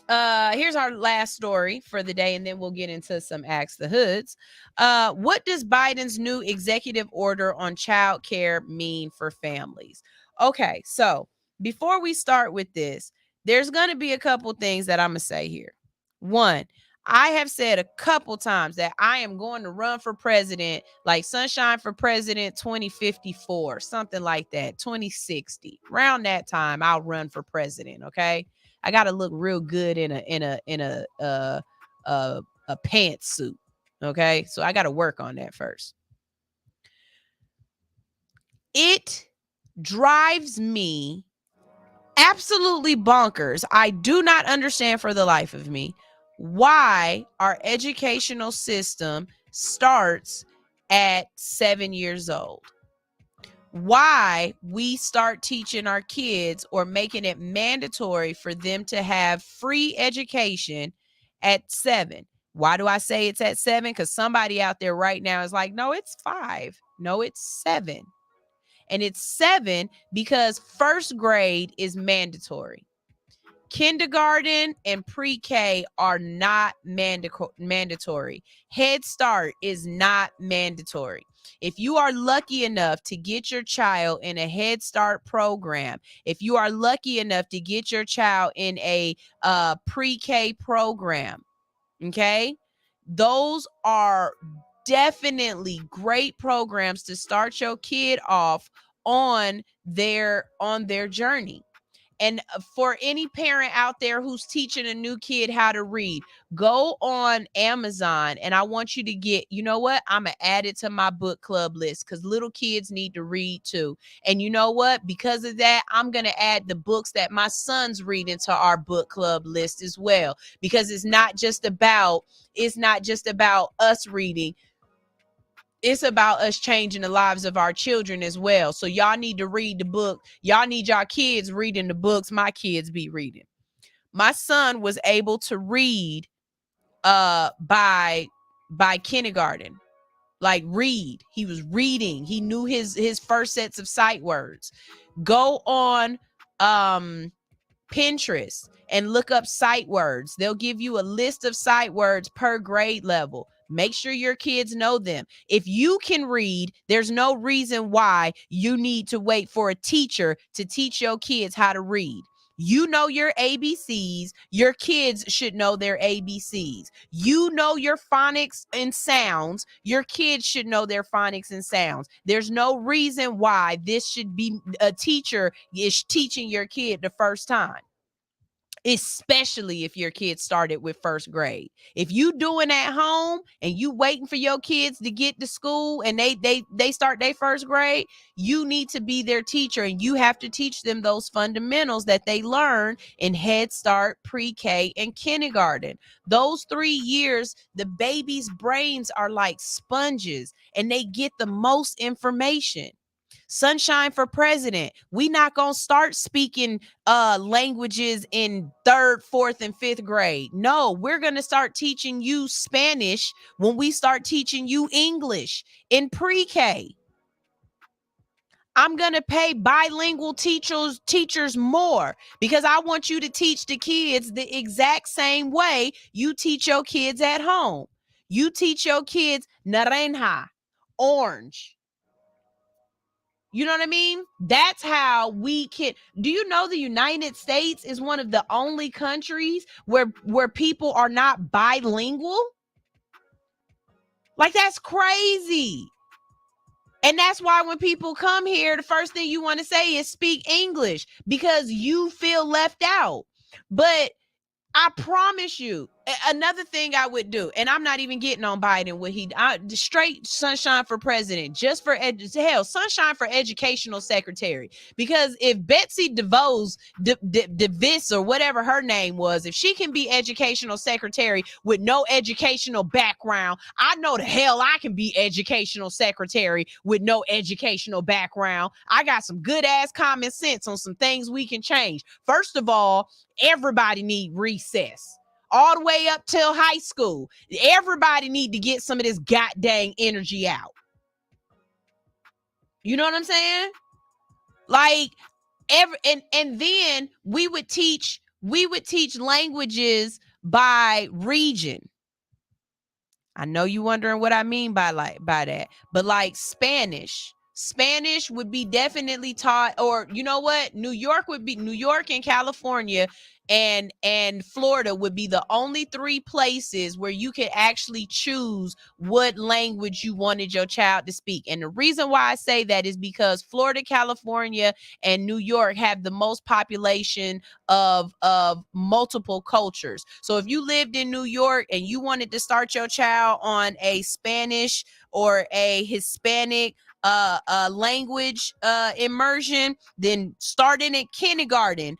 here's our last story for the day, and then we'll get into some Ask the Hoods. What does Biden's new executive order on child care mean for families? Okay, so before we start with this, there's going to be a couple things that I'm going to say here. One, I have said a couple times that I am going to run for president, like Sunshine for President 2054, something like that, 2060. Around that time, I'll run for president, okay? I got to look real good in a pantsuit, okay? So I got to work on that first. It drives me absolutely bonkers. I do not understand for the life of me why our educational system starts at 7 years old. Why we start teaching our kids or making it mandatory for them to have free education at 7. Why do I say it's at 7? Because somebody out there right now is like, no, it's 5. No, it's 7. And it's 7 because first grade is mandatory. Kindergarten and pre-K are not mandatory. Head Start is not mandatory. If you are lucky enough to get your child in a Head Start program, if you are lucky enough to get your child in a pre-K program, okay, those are definitely great programs to start your kid off on their journey. And for any parent out there who's teaching a new kid how to read, go on Amazon and I want you to get, you know what? I'm going to add it to my book club list because little kids need to read too. And you know what? Because of that, I'm going to add the books that my sons read into our book club list as well, because it's not just about us reading. It's about us changing the lives of our children as well. So y'all need to read the book. Y'all need y'all kids reading the books my kids be reading. My son was able to read by kindergarten. Like read. He was reading. He knew his first sets of sight words. Go on Pinterest and look up sight words. They'll give you a list of sight words per grade level. Make sure your kids know them. If you can read, there's no reason why you need to wait for a teacher to teach your kids how to read. You know your ABCs. Your kids should know their ABCs. You know your phonics and sounds. Your kids should know their phonics and sounds. There's no reason why this should be a teacher is teaching your kid the first time. Especially if your kids started with first grade. If you doing at home and you waiting for your kids to get to school and they start their first grade, you need to be their teacher and you have to teach them those fundamentals that they learn in Head Start, pre-K, and kindergarten. Those 3 years, the baby's brains are like sponges and they get the most information. Sunshine for president. We not gonna start speaking languages in 3rd, 4th, and 5th grade. No, we're gonna start teaching you Spanish when we start teaching you English in pre-K. I'm gonna pay bilingual teachers more because I want you to teach the kids the exact same way you teach your kids at home. You teach your kids naranja, orange. You know what I mean? That's how we can. Do you know the United States is one of the only countries where people are not bilingual? Like, that's crazy. And that's why when people come here, the first thing you want to say is speak English because you feel left out. But I promise you, another thing I would do, and I'm not even getting on Biden, straight sunshine for president, just for sunshine for educational secretary. Because if Betsy DeVos or whatever her name was, if she can be educational secretary with no educational background, I know the hell I can be educational secretary with no educational background. I got some good ass common sense on some things we can change. First of all, everybody need recess all the way up till high school. Everybody need to get some of this goddamn energy out. You know what I'm saying? Like and then we would teach languages by region. I know you wondering what I mean by that, but like Spanish would be definitely taught, or you know what? New York and California and Florida would be the only 3 places where you could actually choose what language you wanted your child to speak. And the reason why I say that is because Florida, California, and New York have the most population of multiple cultures. So if you lived in New York and you wanted to start your child on a Spanish or a Hispanic language immersion, then starting at kindergarten,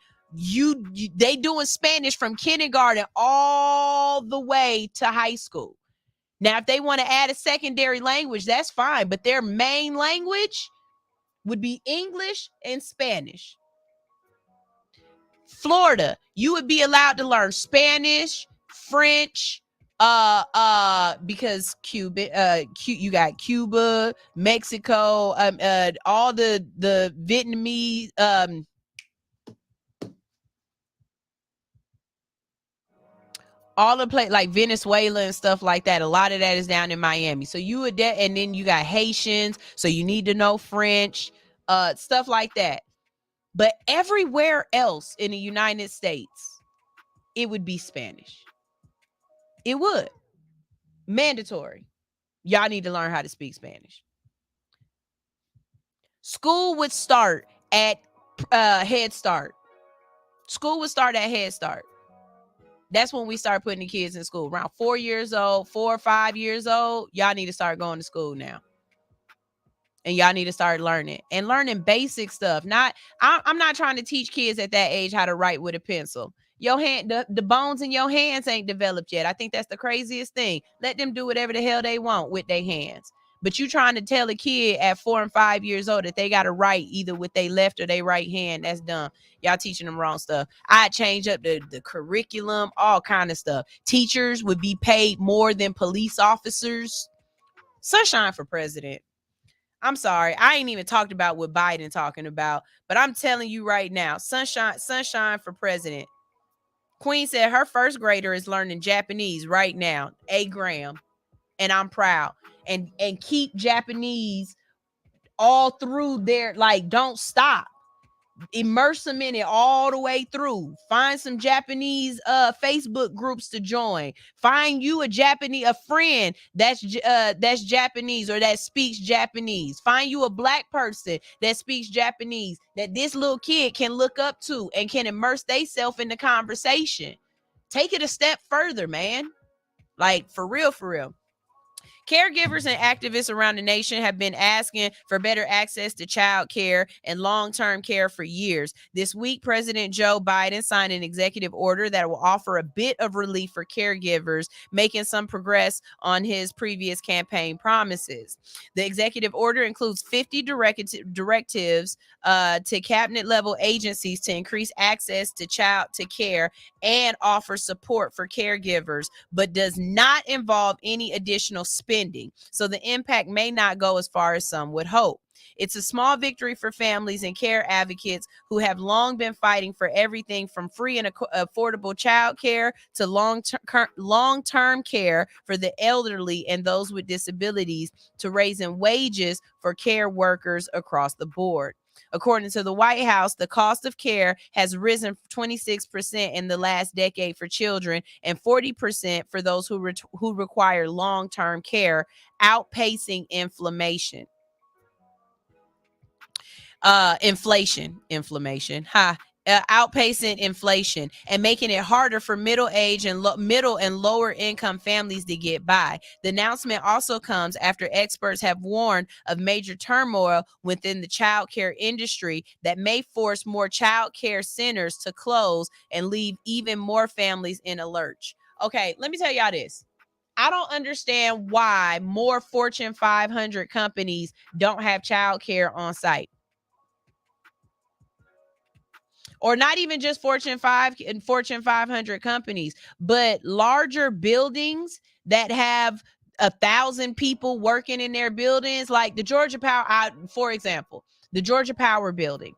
they doing Spanish from kindergarten all the way to high school. Now, if they want to add a secondary language, that's fine, but their main language would be English and Spanish. Florida, you would be allowed to learn Spanish, French, because you got Cuba, Mexico, all the Vietnamese, all the place like Venezuela and stuff like that. A lot of that is down in Miami. So you would and then you got Haitians, so you need to know French, stuff like that. But everywhere else in the United States, it would be Spanish. It would. Mandatory. Y'all need to learn how to speak Spanish. School would start at Head Start. School would start at Head Start. That's when we start putting the kids in school. Around 4 years old, 4 or 5 years old, y'all need to start going to school now. And y'all need to start learning basic stuff. I'm not trying to teach kids at that age how to write with a pencil. Your hand, the bones in your hands ain't developed yet. I think that's the craziest thing. Let them do whatever the hell they want with their hands. But you trying to tell a kid at 4 and 5 years old that they got to write either with their left or their right hand, that's dumb. Y'all teaching them wrong stuff. I'd change up the curriculum, all kind of stuff. Teachers would be paid more than police officers. Sunshine for president. I'm sorry, I ain't even talked about what Biden talking about, but I'm telling you right now, sunshine for president. Queen said her first grader is learning Japanese right now, A. Graham, and I'm proud. And keep Japanese all through there, like don't stop. Immerse them in it all the way through. Find some Japanese Facebook groups to join. Find you a friend that's Japanese or that speaks Japanese. Find you a black person that speaks Japanese that this little kid can look up to and can immerse themselves in the conversation. Take it a step further, man. Like for real, for real. Caregivers and activists around the nation have been asking for better access to child care and long-term care for years. This week, President Joe Biden signed an executive order that will offer a bit of relief for caregivers, making some progress on his previous campaign promises. The executive order includes 50 directives to cabinet-level agencies to increase access to care and offer support for caregivers, but does not involve any additional spending. So the impact may not go as far as some would hope. It's a small victory for families and care advocates who have long been fighting for everything from free and affordable child care to long-term care for the elderly and those with disabilities, to raising wages for care workers across the board. According to the White House, the cost of care has risen 26% in the last decade for children and 40% for those who require long-term care, outpacing inflation. Outpacing inflation and making it harder for middle and lower income families to get by. The announcement also comes after experts have warned of major turmoil within the child care industry that may force more child care centers to close and leave even more families in a lurch. Okay, let me tell y'all this. I don't understand why more Fortune 500 companies don't have child care on site. Or not even just Fortune 5 and Fortune 500 companies, but larger buildings that have 1,000 people working in their buildings, like the Georgia Power, for example, the Georgia Power building.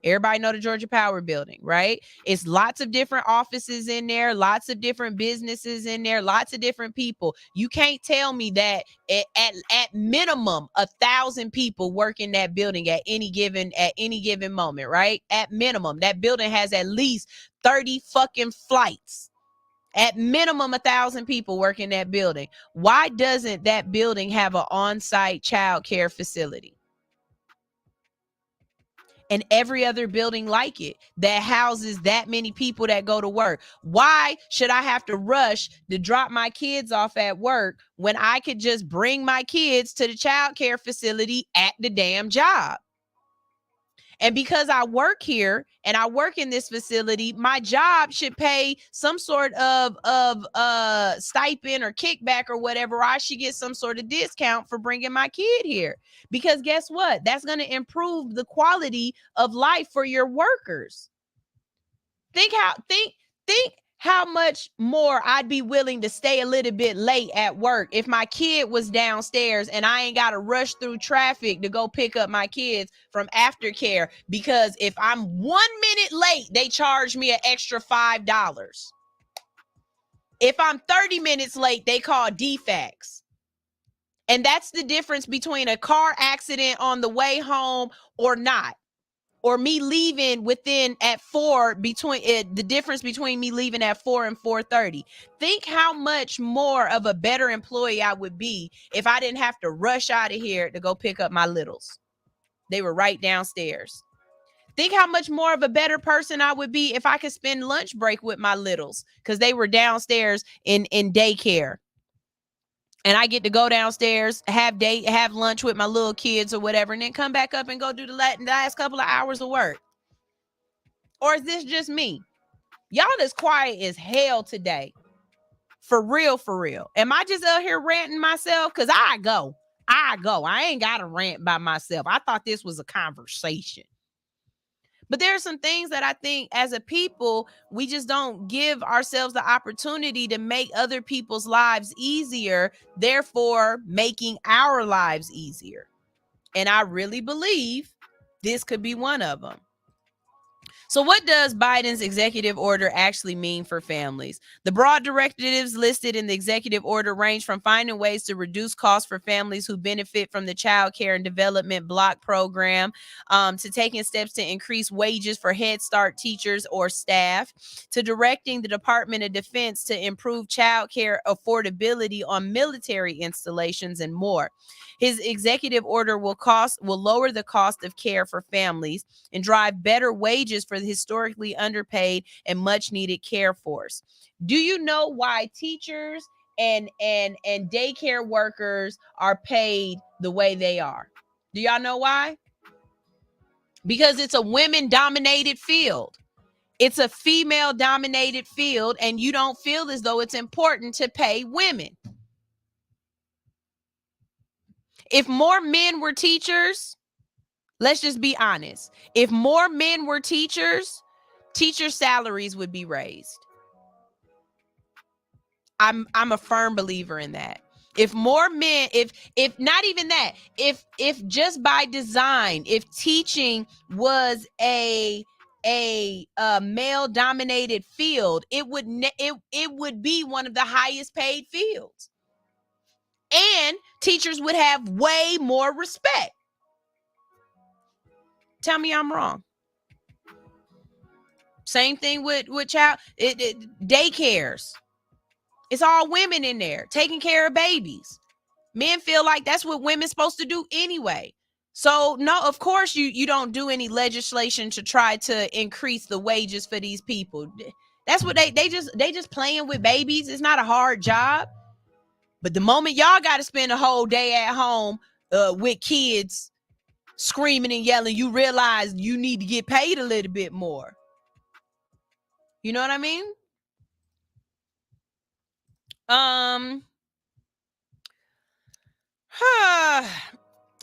Everybody know the Georgia Power building, right? It's lots of different offices in there, lots of different businesses in there, lots of different people. You can't tell me that at minimum 1,000 people work in that building at any given moment, right? At minimum, that building has at least 30 fucking flights. At minimum, 1,000 people work in that building. Why doesn't that building have an on-site child care facility? And every other building like it that houses that many people that go to work. Why should I have to rush to drop my kids off at work when I could just bring my kids to the child care facility at the damn job? And because I work here and I work in this facility, my job should pay some sort of stipend or kickback or whatever. Or I should get some sort of discount for bringing my kid here. Because guess what? That's going to improve the quality of life for your workers. Think how much more I'd be willing to stay a little bit late at work if my kid was downstairs and I ain't got to rush through traffic to go pick up my kids from aftercare, because if I'm 1 minute late, they charge me an extra $5. If I'm 30 minutes late, they call defects. And that's the difference between a car accident on the way home or not. Or me leaving at 4, the difference between me leaving at 4 and 4:30. Think how much more of a better employee I would be if I didn't have to rush out of here to go pick up my littles. They were right downstairs. Think how much more of a better person I would be if I could spend lunch break with my littles because they were downstairs in daycare. And I get to go downstairs, have lunch with my little kids or whatever, and then come back up and go do the last couple of hours of work. Or is this just me? Y'all is quiet as hell today. For real, for real. Am I just out here ranting myself? Because I go. I ain't got to rant by myself. I thought this was a conversation. But there are some things that I think as a people, we just don't give ourselves the opportunity to make other people's lives easier, therefore making our lives easier. And I really believe this could be one of them. So what does Biden's executive order actually mean for families? The broad directives listed in the executive order range from finding ways to reduce costs for families who benefit from the Child Care and Development Block Program, to taking steps to increase wages for Head Start teachers or staff, to directing the Department of Defense to improve child care affordability on military installations and more. His executive order will lower the cost of care for families and drive better wages for the historically underpaid and much needed care force. Do you know why teachers and daycare workers are paid the way they are? Do y'all know why? Because it's a women dominated field. It's a female dominated field, and you don't feel as though it's important to pay women. If more men were teachers, let's just be honest. If more men were teachers, teacher salaries would be raised. I'm a firm believer in that. If more men, if not even that, if just by design, if teaching was a male dominated field, it would be one of the highest paid fields. And teachers would have way more respect. Tell me I'm wrong. Same thing with daycares. It's all women in there taking care of babies. Men feel like that's what women's supposed to do anyway. So no, of course you don't do any legislation to try to increase the wages for these people. That's what they just playing with babies. It's not a hard job. But the moment y'all got to spend a whole day at home with kids screaming and yelling, you realize you need to get paid a little bit more. You know what I mean?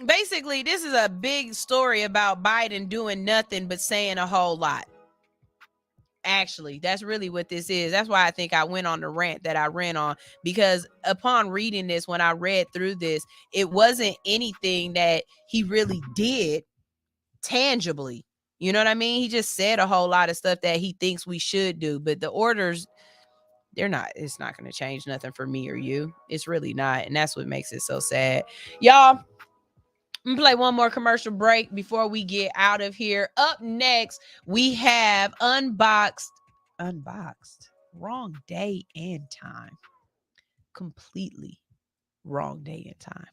Basically, this is a big story about Biden doing nothing but saying a whole lot. Actually, that's really what this is. That's why I think I went on the rant that I ran on, because upon reading this, when I read through this, it wasn't anything that he really did tangibly. You know what I mean? He just said a whole lot of stuff that he thinks we should do, but the orders, it's not going to change nothing for me or you. It's really not. And that's what makes it so sad. Y'all, I'm gonna play one more commercial break before we get out of here. Up next, we have Unboxed. Wrong day and time. Completely wrong day and time.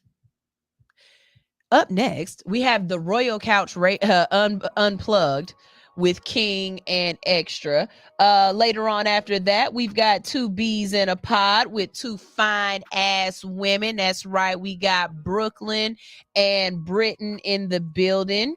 Up next, we have the Royal Couch Unplugged with King and Extra. Later on after that, we've got Two Bees in a Pod with two fine ass women. That's right. We got Brooklyn and Britain in the building.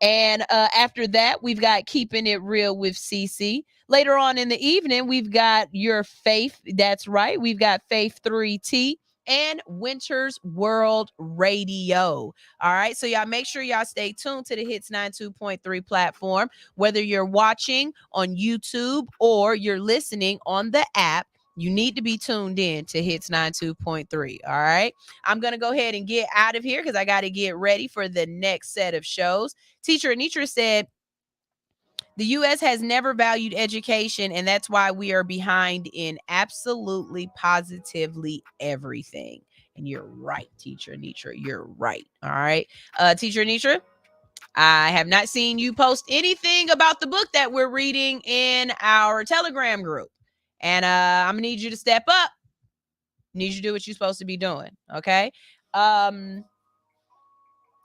And after that, we've got Keeping It Real with Cece. Later on in the evening, we've got Your Faith. That's right. We've got Faith 3T and Winter's World Radio. All right. So y'all make sure y'all stay tuned to the Hits 92.3 platform, whether you're watching on YouTube or you're listening on the app. You need to be tuned in to Hits 92.3. All right. I'm going to go ahead and get out of here because I got to get ready for the next set of shows. Teacher Anitra said, the U.S. has never valued education, and that's why we are behind in absolutely, positively everything. And you're right, Teacher Anitra. You're right. All right. Teacher Anitra, I have not seen you post anything about the book that we're reading in our Telegram group. And I'm going to need you to step up. Need you to do what you're supposed to be doing. Okay.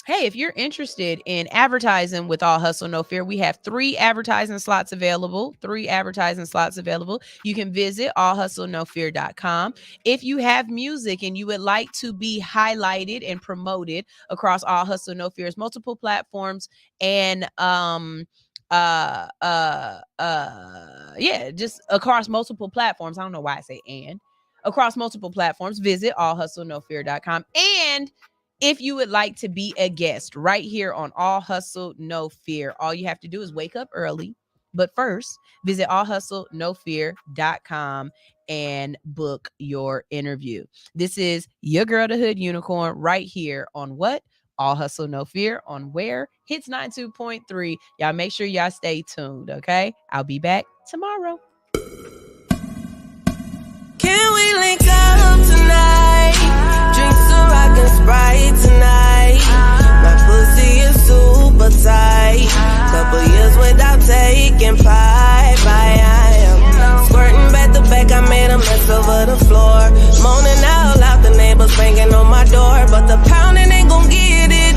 hey, if you're interested in advertising with All Hustle No Fear, we have 3 advertising slots available. You can visit allhustlenofear.com. If you have music and you would like to be highlighted and promoted across All Hustle No Fear's multiple platforms and just across multiple platforms. I don't know why I say and. Across multiple platforms, visit allhustlenofear.com. And if you would like to be a guest right here on All Hustle No Fear, all you have to do is wake up early. But first, visit allhustlenofear.com and book your interview. This is your girl, the Hood Unicorn, right here on what? All Hustle No Fear on where? Hits 92.3. Y'all make sure y'all stay tuned, okay? I'll be back tomorrow. Can we link up tonight? Drink some rock and Sprite tonight. My pussy is super tight. Couple years without taking pipe. I am squirting back to back. I made a mess over the floor. Moaning out loud, the neighbors banging on my door. But the pounding ain't gon' get it.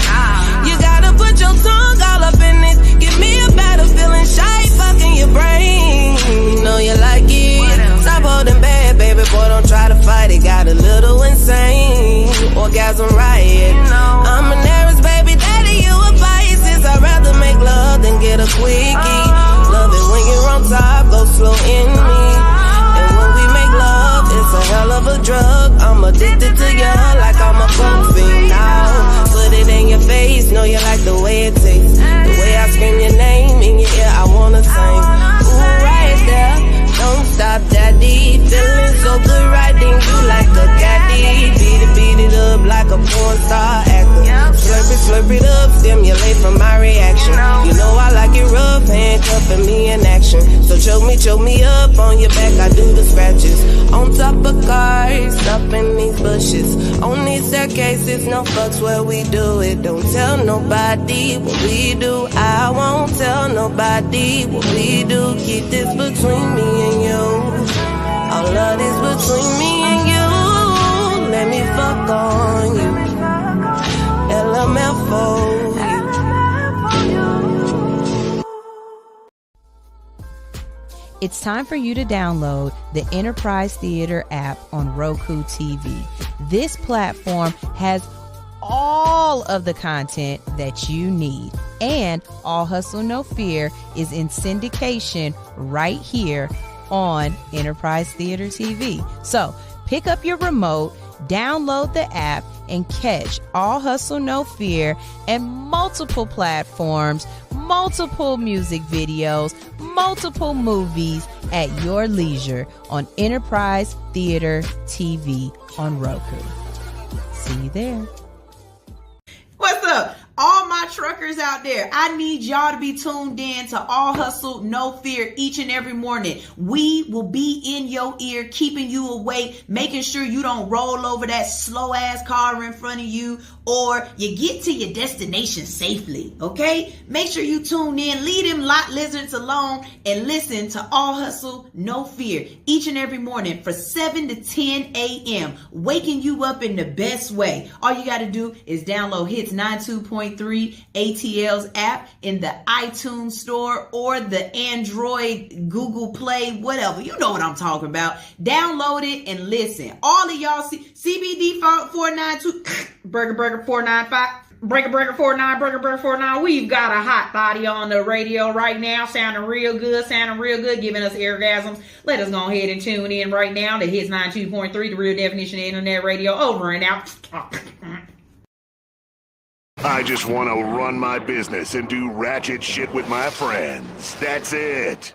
You gotta put your tongue all up in it. Give me a better feeling, shy fucking your brain. You know you like it. Stop holding back, baby boy, don't try to fight it. Got a little insane, orgasm riot. I'm an Aries, baby daddy, you a Pisces. I'd rather make love than get a quickie. Love it when you're on top, go slow in me. And when we make love, it's a hell of a drug. I'm addicted to you like I'm a coke fiend now. Put it in your face, know you like the way it tastes. The way I scream your name in your ear, I wanna sing. Ooh, right there. Don't stop, daddy. Feeling so good, riding you like a caddy. Beat it up like a porn star actor. Slurp it up, stimulate from my reaction. You know I like it rough, handcuffing me in action. So choke me up on your back. I do the scratches on top of cars, up in these bushes, on these staircases. No fucks where we do it. Don't tell nobody what we do. I won't tell nobody what we do. Keep this between me and you. All of this between me and you. Let me fuck on you. LMF for you. It's time for you to download the Enterprise Theater app on Roku TV. This platform has all of the content that you need. And All Hustle No Fear is in syndication right here on Enterprise Theater TV. So pick up your remote, download the app, and catch All Hustle No Fear and multiple platforms, multiple music videos, multiple movies at your leisure on Enterprise Theater TV on Roku. See you there. What's up? All my truckers out there, I need y'all to be tuned in to All Hustle No Fear each and every morning. We will be in your ear, keeping you awake, making sure you don't roll over that slow ass car in front of you, or you get to your destination safely, okay? Make sure you tune in, leave them lot lizards alone, and listen to All Hustle No Fear each and every morning for 7 to 10 a.m., waking you up in the best way. All you got to do is download Hits 92.3 ATL's app in the iTunes store or the Android, Google Play, whatever. You know what I'm talking about. Download it and listen. All of y'all CBD 492 Burger 495. Breaker 49, Breaker 49. We've got a hot body on the radio right now, sounding real good, giving us orgasms. Let us go ahead and tune in right now to Hits 92.3, the real definition of internet radio. Over and out. I just want to run my business and do ratchet shit with my friends. That's it.